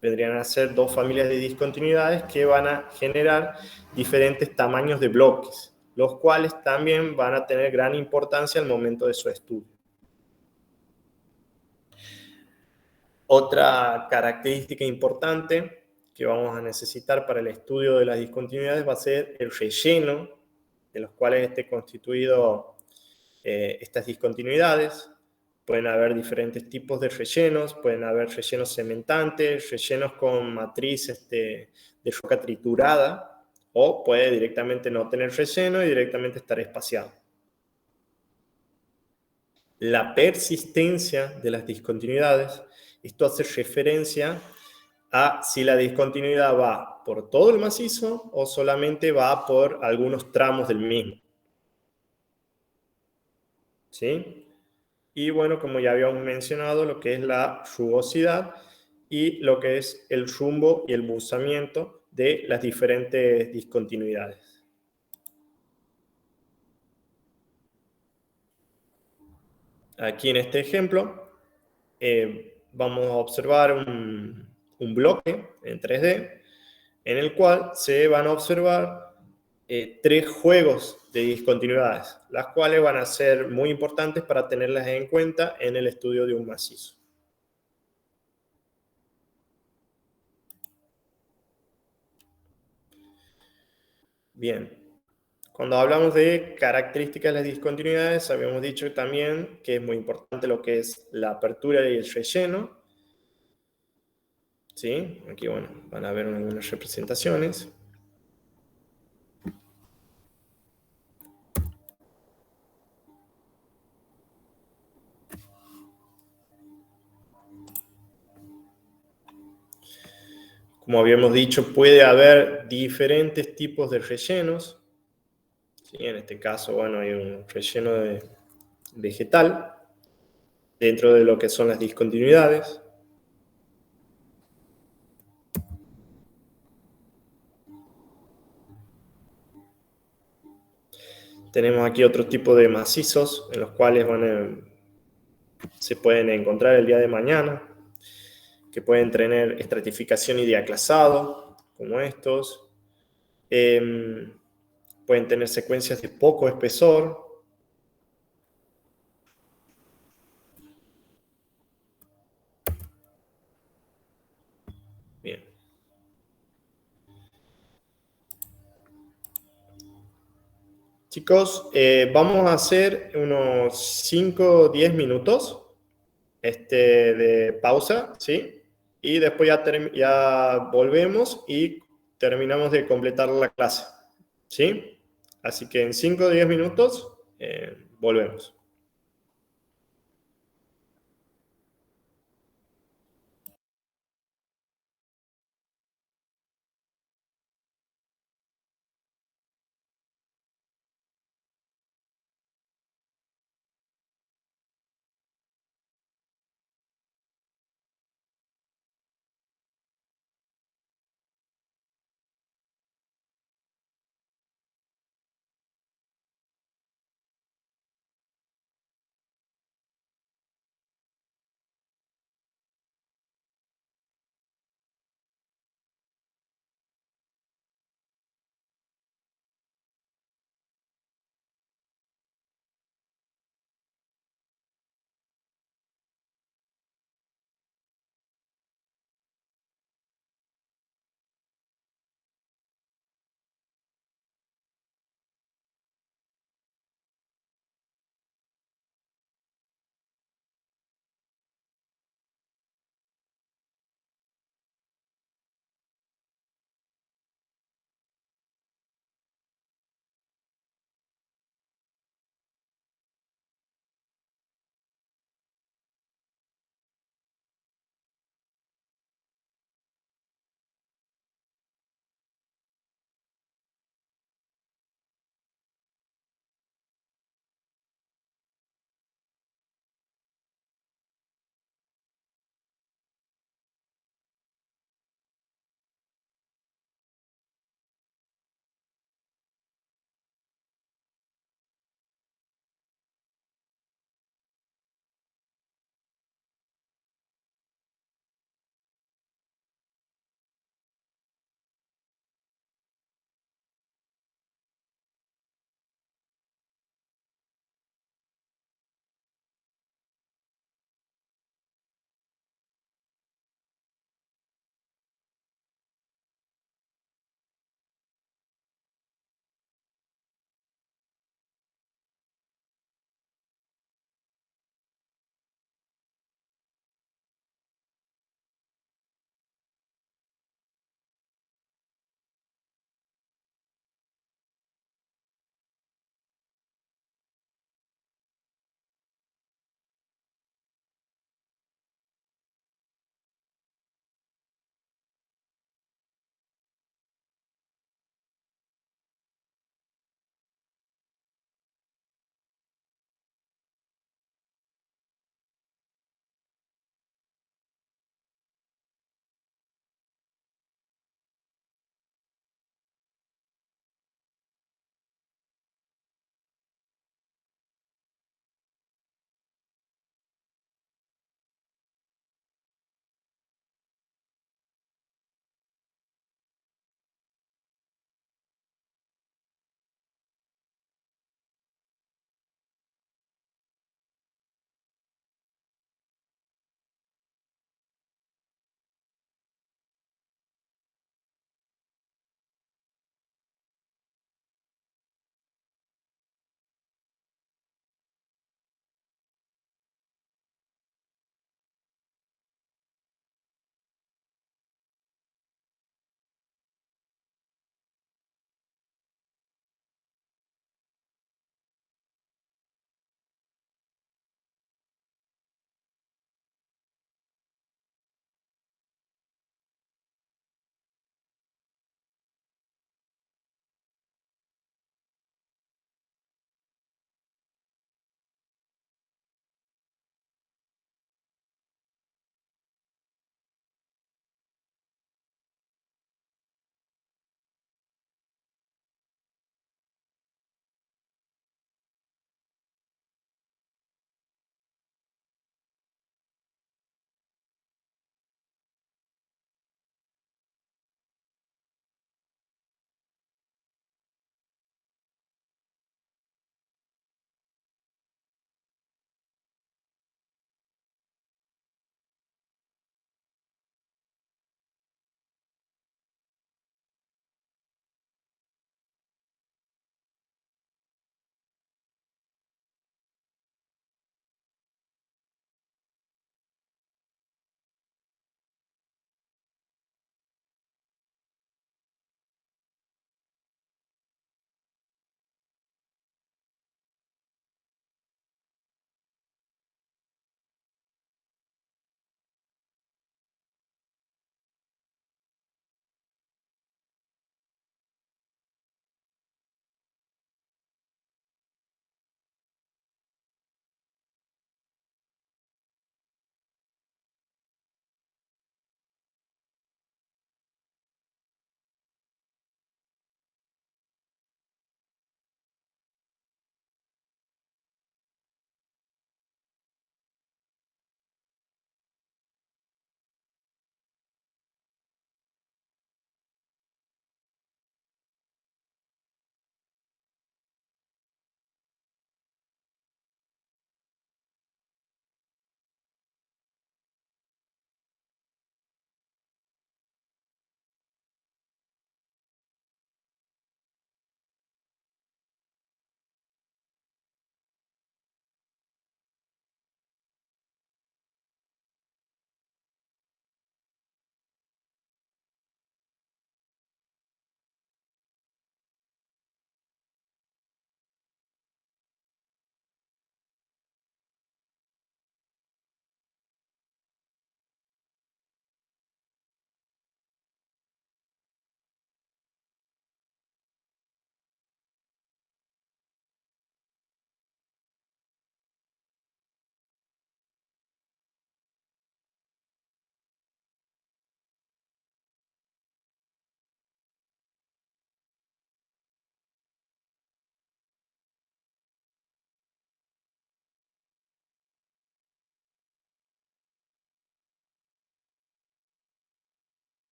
Vendrían a ser dos familias de discontinuidades que van a generar diferentes tamaños de bloques, los cuales también van a tener gran importancia al momento de su estudio. Otra característica importante que vamos a necesitar para el estudio de las discontinuidades va a ser el relleno de los cuales esté constituido estas discontinuidades. Pueden haber diferentes tipos de rellenos, pueden haber rellenos cementantes, rellenos con matriz de roca triturada, o puede directamente no tener relleno y directamente estar espaciado. La persistencia de las discontinuidades, esto hace referencia a si la discontinuidad va por todo el macizo o solamente va por algunos tramos del mismo. ¿Sí? Y bueno, como ya habíamos mencionado, lo que es la rugosidad y lo que es el rumbo y el buzamiento de las diferentes discontinuidades. Aquí en este ejemplo vamos a observar un bloque en 3D en el cual se van a observar 3 juegos de discontinuidades, las cuales van a ser muy importantes para tenerlas en cuenta en el estudio de un macizo. Bien, cuando hablamos de características de las discontinuidades, habíamos dicho también que es muy importante lo que es la apertura y el relleno. ¿Sí? Aquí, bueno, van a ver algunas representaciones. Como habíamos dicho, puede haber diferentes tipos de rellenos. ¿Sí? En este caso, bueno, hay un relleno vegetal dentro de lo que son las discontinuidades. Tenemos aquí otro tipo de macizos en los cuales se pueden encontrar el día de mañana, que pueden tener estratificación y diaclasado, como estos. Pueden tener secuencias de poco espesor. Bien. Chicos, vamos a hacer unos 5 o 10 minutos de pausa, ¿sí? Y después ya volvemos y terminamos de completar la clase, ¿sí? Así que en 5 o 10 minutos volvemos.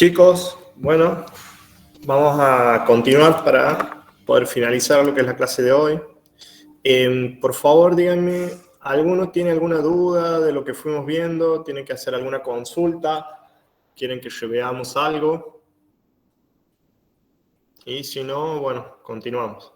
Chicos, bueno, vamos a continuar para poder finalizar lo que es la clase de hoy. Por favor, díganme, ¿alguno tiene alguna duda de lo que fuimos viendo? ¿Tienen que hacer alguna consulta? ¿Quieren que veamos algo? Y si no, bueno, continuamos.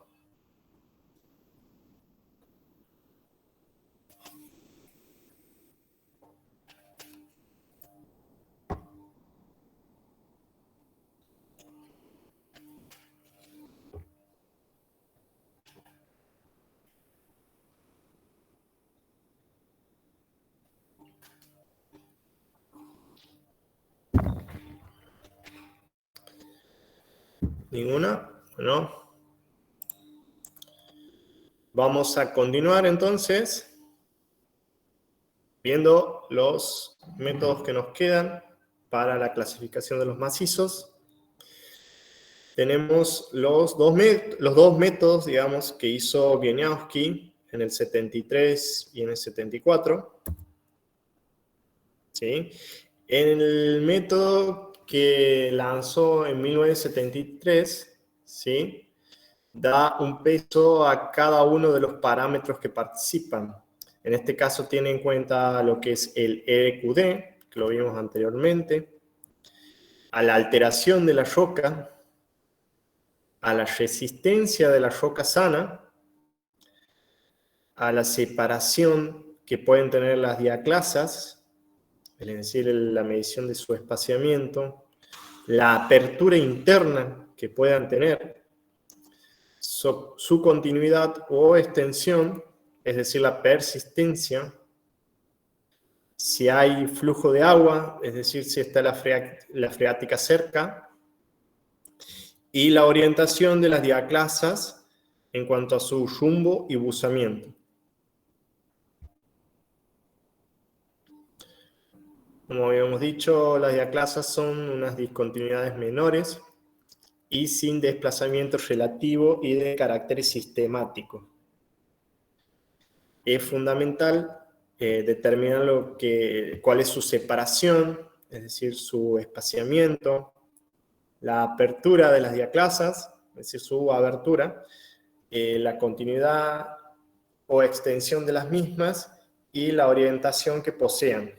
¿Ninguna? Bueno. Vamos a continuar entonces viendo los métodos que nos quedan para la clasificación de los macizos. Tenemos los dos métodos, digamos, que hizo Wieniawski en el 73 y en el 74. ¿Sí? En el método que lanzó en 1973, ¿sí?, da un peso a cada uno de los parámetros que participan. En este caso tiene en cuenta lo que es el EQD, que lo vimos anteriormente, a la alteración de la roca, a la resistencia de la roca sana, a la separación que pueden tener las diaclasas, es decir, la medición de su espaciamiento, la apertura interna que puedan tener, su continuidad o extensión, es decir, la persistencia, si hay flujo de agua, es decir, si está la freática cerca, y la orientación de las diaclasas en cuanto a su rumbo y buzamiento. Como habíamos dicho, las diaclasas son unas discontinuidades menores y sin desplazamiento relativo y de carácter sistemático. Es fundamental determinar cuál es su separación, es decir, su espaciamiento, la apertura de las diaclasas, es decir, su abertura, la continuidad o extensión de las mismas y la orientación que posean.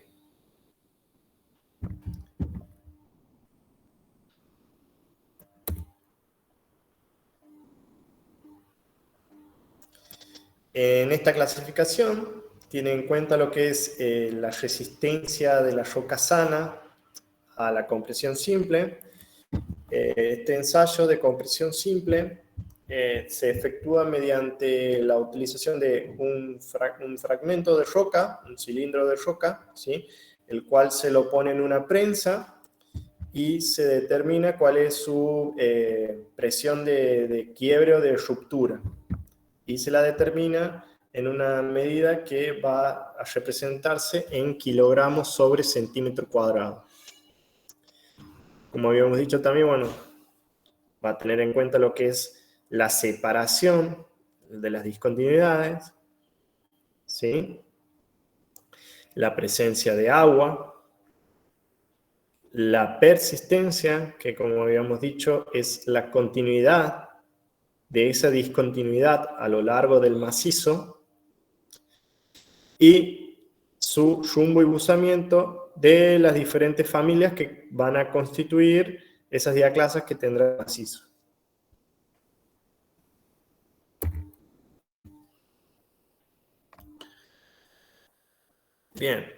En esta clasificación tiene en cuenta lo que es la resistencia de la roca sana a la compresión simple. Este ensayo de compresión simple se efectúa mediante la utilización de un fragmento de roca, un cilindro de roca, ¿sí?, el cual se lo pone en una prensa y se determina cuál es su presión de quiebre o de ruptura. Y se la determina en una medida que va a representarse en kilogramos sobre centímetro cuadrado. Como habíamos dicho también, bueno, va a tener en cuenta lo que es la separación de las discontinuidades, ¿sí?, la presencia de agua, la persistencia, que como habíamos dicho es la continuidad de esa discontinuidad a lo largo del macizo, y su rumbo y buzamiento de las diferentes familias que van a constituir esas diaclasas que tendrá el macizo. Bien.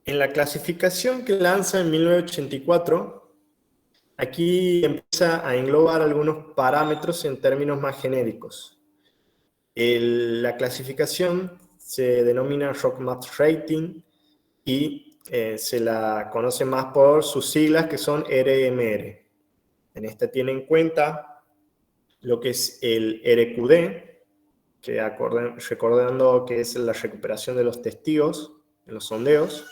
En la clasificación que lanza en 1984, aquí empieza a englobar algunos parámetros en términos más genéricos. La clasificación se denomina RockMax Rating y se la conoce más por sus siglas, que son RMR. En esta tiene en cuenta lo que es el RQD, que recordando que es la recuperación de los testigos en los sondeos.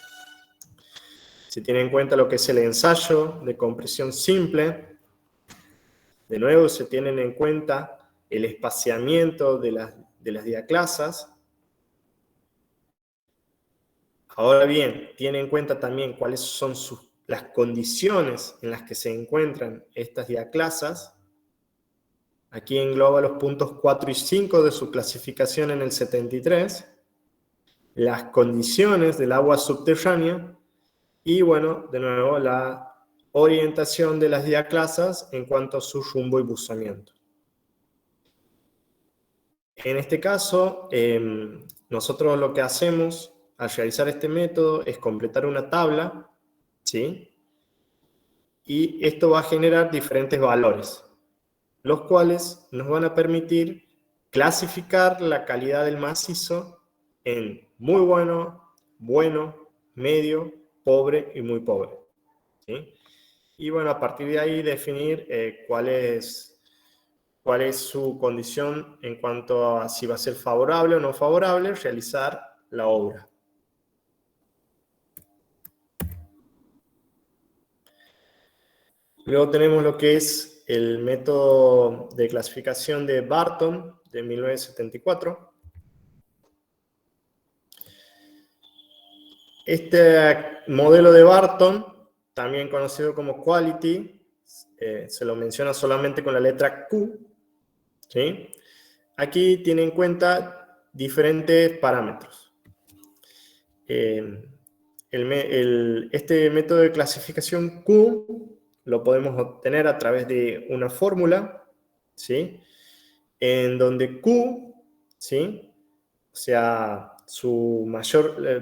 Se tiene en cuenta lo que es el ensayo de compresión simple. De nuevo, se tienen en cuenta el espaciamiento de las diaclasas. Ahora bien, tiene en cuenta también cuáles son las condiciones en las que se encuentran estas diaclasas. Aquí engloba los puntos 4 y 5 de su clasificación en el 73, las condiciones del agua subterránea y, bueno, de nuevo, la orientación de las diaclasas en cuanto a su rumbo y buzamiento. En este caso, nosotros lo que hacemos al realizar este método es completar una tabla, ¿sí? Y esto va a generar diferentes valores, los cuales nos van a permitir clasificar la calidad del macizo en muy bueno, bueno, medio, pobre y muy pobre, ¿sí? Y bueno, a partir de ahí definir cuál es su condición en cuanto a si va a ser favorable o no favorable realizar la obra. Luego tenemos lo que es el método de clasificación de Barton de 1974. Este modelo de Barton, también conocido como Quality, se lo menciona solamente con la letra Q, ¿sí? Aquí tiene en cuenta diferentes parámetros. Este método de clasificación Q lo podemos obtener a través de una fórmula, ¿sí? En donde Q, ¿sí? O sea,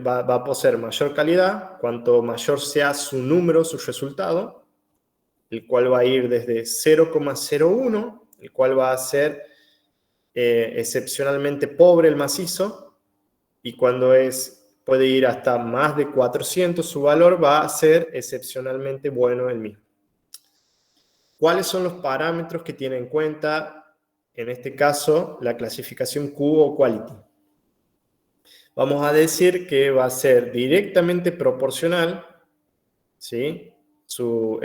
va a poseer mayor calidad cuanto mayor sea su número, su resultado, el cual va a ir desde 0,01, el cual va a ser excepcionalmente pobre el macizo, y cuando puede ir hasta más de 400, su valor va a ser excepcionalmente bueno el mismo. ¿Cuáles son los parámetros que tiene en cuenta, en este caso, la clasificación Q o Quality? Vamos a decir que va a ser directamente proporcional, ¿sí? Su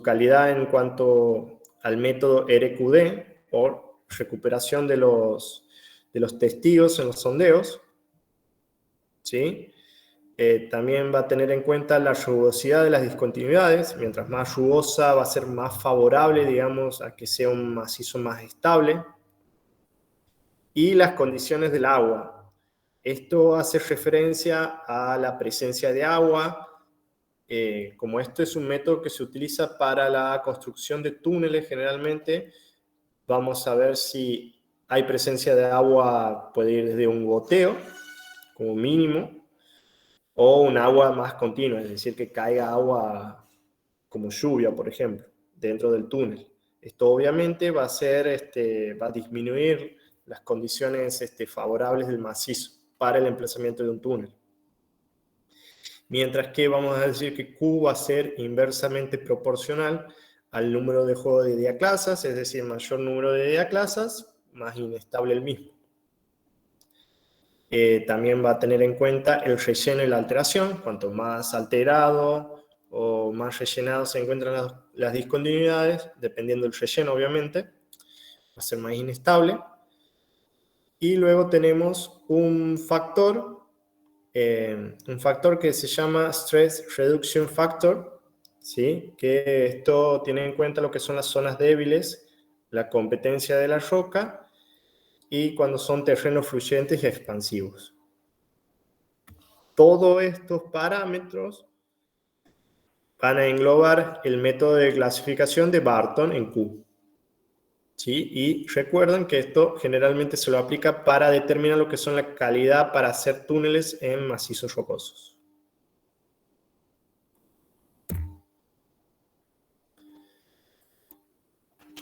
calidad en cuanto al método RQD, por recuperación de los testigos en los sondeos, ¿sí? También va a tener en cuenta la rugosidad de las discontinuidades. Mientras más rugosa va a ser más favorable, digamos, a que sea un macizo más estable. Y las condiciones del agua. Esto hace referencia a la presencia de agua. Como esto es un método que se utiliza para la construcción de túneles generalmente, vamos a ver si hay presencia de agua, puede ir desde un goteo, como mínimo, o un agua más continua, es decir, que caiga agua como lluvia, por ejemplo, dentro del túnel. Esto obviamente va a disminuir las condiciones favorables del macizo para el emplazamiento de un túnel. Mientras que vamos a decir que Q va a ser inversamente proporcional al número de juego de diaclasas, es decir, mayor número de diaclasas, más inestable el mismo. También va a tener en cuenta el relleno y la alteración. Cuanto más alterado o más rellenado se encuentran las discontinuidades, dependiendo del relleno obviamente, va a ser más inestable. Y luego tenemos un factor que se llama Stress Reduction Factor, ¿sí? Que esto tiene en cuenta lo que son las zonas débiles, la competencia de la roca y cuando son terrenos fluyentes y expansivos. Todos estos parámetros van a englobar el método de clasificación de Barton en Q. ¿Sí? Y recuerden que esto generalmente se lo aplica para determinar lo que son la calidad para hacer túneles en macizos rocosos.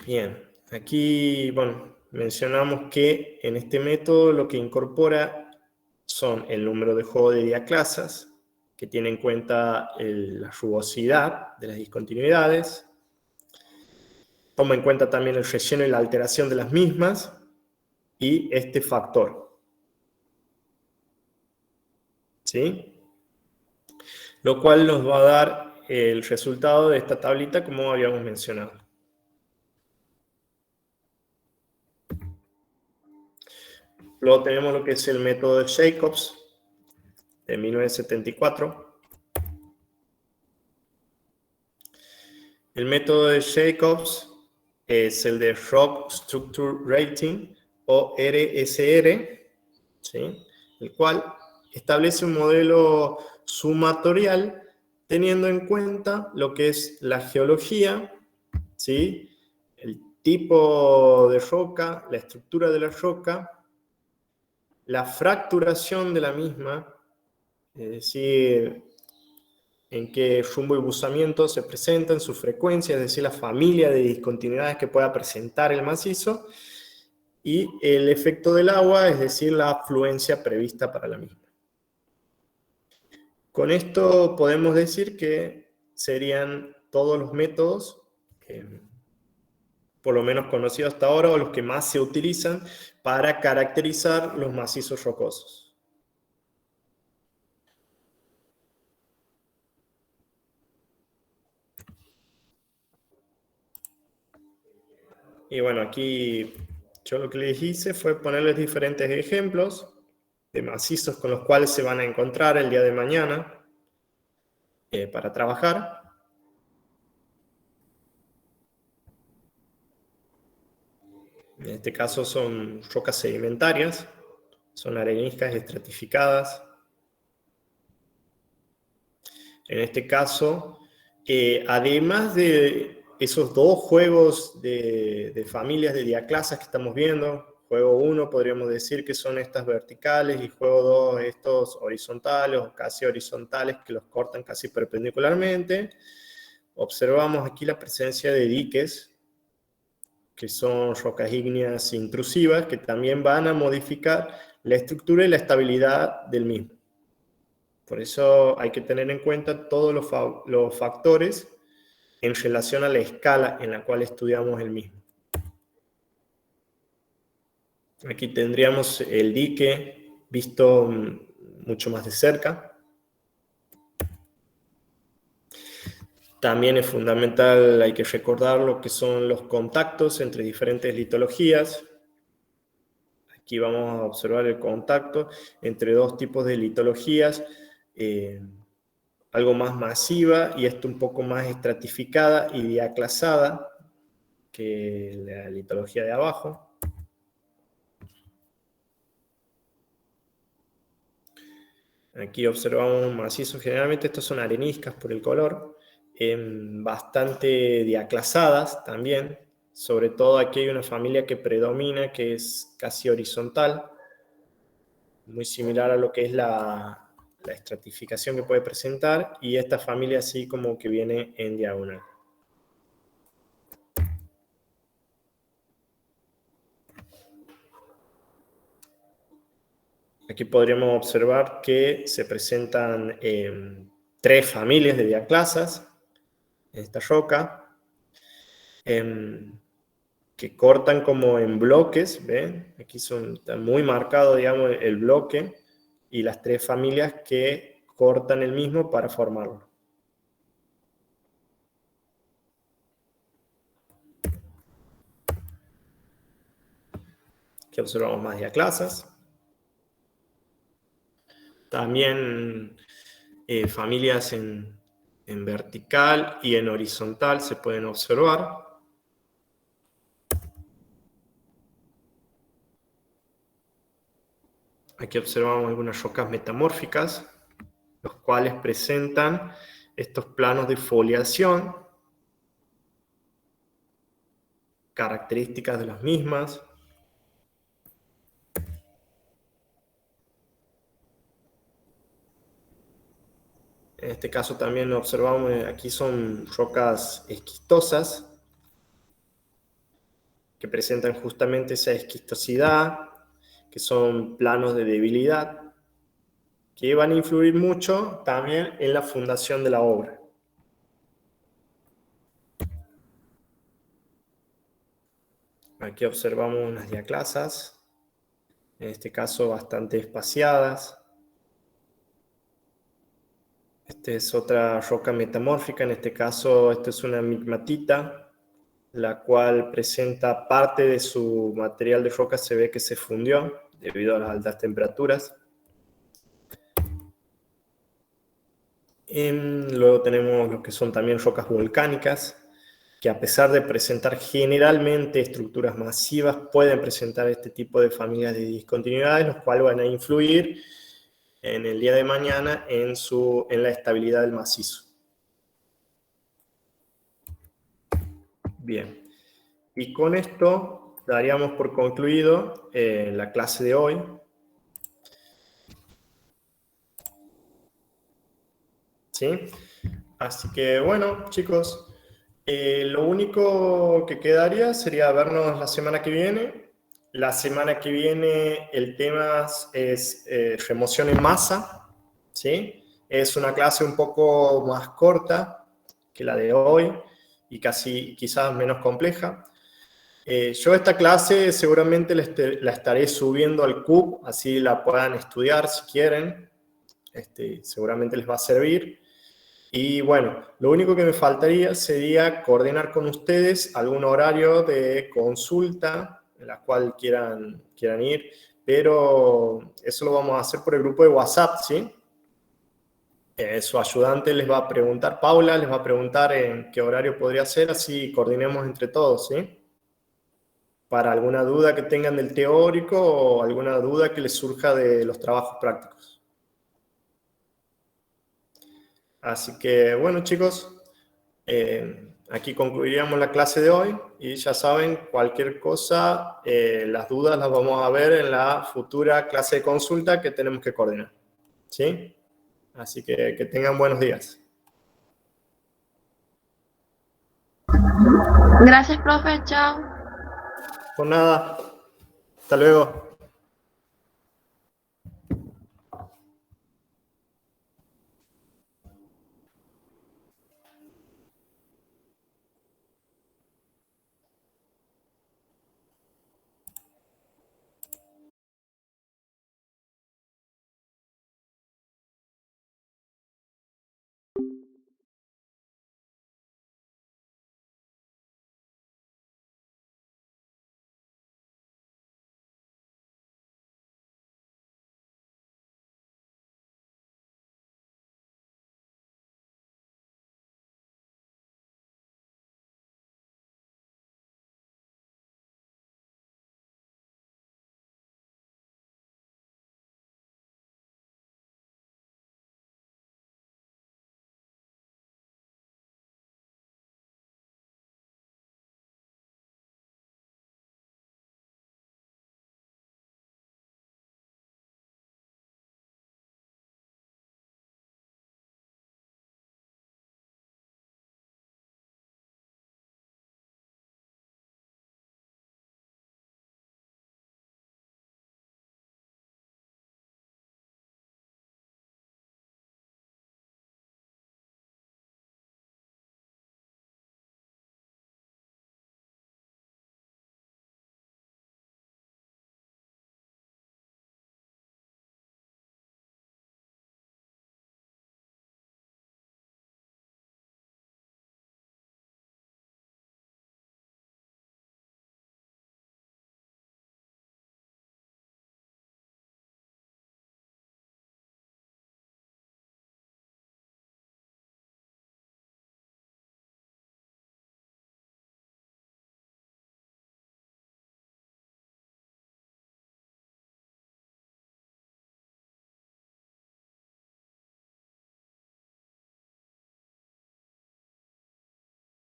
Bien, aquí, bueno, mencionamos que en este método lo que incorpora son el número de juego de diaclasas, que tiene en cuenta la rugosidad de las discontinuidades, toma en cuenta también el relleno y la alteración de las mismas, y este factor, ¿sí? Lo cual nos va a dar el resultado de esta tablita como habíamos mencionado. Luego tenemos lo que es el método de Jacobs de 1974. El método de Jacobs es el de Rock Structure Rating, o RSR, ¿sí? El cual establece un modelo sumatorial teniendo en cuenta lo que es la geología, ¿sí? El tipo de roca, la estructura de la roca, la fracturación de la misma, es decir, en qué rumbo y buzamiento se presentan, su frecuencia, es decir, la familia de discontinuidades que pueda presentar el macizo, y el efecto del agua, es decir, la afluencia prevista para la misma. Con esto podemos decir que serían todos los métodos, por lo menos conocidos hasta ahora, o los que más se utilizan para caracterizar los macizos rocosos. Y bueno, aquí yo lo que les hice fue ponerles diferentes ejemplos de macizos con los cuales se van a encontrar el día de mañana para trabajar. En este caso son rocas sedimentarias, son areniscas estratificadas. En este caso, además de esos dos juegos de familias de diaclasas que estamos viendo, juego 1 podríamos decir que son estas verticales, y juego 2 estos horizontales o casi horizontales que los cortan casi perpendicularmente. Observamos aquí la presencia de diques, que son rocas ígneas intrusivas, que también van a modificar la estructura y la estabilidad del mismo. Por eso hay que tener en cuenta todos los factores en relación a la escala en la cual estudiamos el mismo. Aquí tendríamos el dique visto mucho más de cerca. También es fundamental, hay que recordar lo que son los contactos entre diferentes litologías. Aquí vamos a observar el contacto entre dos tipos de litologías, algo más masiva y esto un poco más estratificada y diaclasada que la litología de abajo. Aquí observamos un macizo, generalmente estos son areniscas por el color, bastante diaclasadas también. Sobre todo aquí hay una familia que predomina, que es casi horizontal, muy similar a lo que es la estratificación que puede presentar, y esta familia así como que viene en diagonal. Aquí podríamos observar que se presentan tres familias de diaclasas en esta roca, que cortan como en bloques, ¿ven? Aquí está muy marcado, digamos, el bloque y las tres familias que cortan el mismo para formarlo. Aquí observamos más diaclasas. También familias en vertical y en horizontal se pueden observar. Aquí observamos algunas rocas metamórficas, los cuales presentan estos planos de foliación, características de las mismas. En este caso también lo observamos, aquí son rocas esquistosas, que presentan justamente esa esquistosidad, que son planos de debilidad, que van a influir mucho también en la fundación de la obra. Aquí observamos unas diaclasas, en este caso bastante espaciadas. Esta es otra roca metamórfica, en este caso esta es una migmatita, la cual presenta parte de su material de roca, se ve que se fundió debido a las altas temperaturas. Luego tenemos lo que son también rocas volcánicas, que a pesar de presentar generalmente estructuras masivas, pueden presentar este tipo de familias de discontinuidades, los cuales van a influir en el día de mañana en la estabilidad del macizo. Bien, y con esto daríamos por concluido la clase de hoy. ¿Sí? Así que bueno, chicos, lo único que quedaría sería vernos la semana que viene. La semana que viene el tema es remoción en masa, ¿sí? Es una clase un poco más corta que la de hoy y quizás menos compleja. Yo esta clase seguramente la estaré subiendo al CUP, así la puedan estudiar si quieren. Seguramente les va a servir. Y bueno, lo único que me faltaría sería coordinar con ustedes algún horario de consulta en la cual quieran ir, pero eso lo vamos a hacer por el grupo de WhatsApp, ¿sí? Su ayudante les va a preguntar, Paula, les va a preguntar en qué horario podría ser, así coordinemos entre todos, ¿sí? Para alguna duda que tengan del teórico o alguna duda que les surja de los trabajos prácticos. Así que, bueno, chicos, aquí concluiríamos la clase de hoy y ya saben, cualquier cosa, las dudas las vamos a ver en la futura clase de consulta que tenemos que coordinar. ¿Sí? Así que tengan buenos días. Gracias, profe. Chao. Por nada. Hasta luego.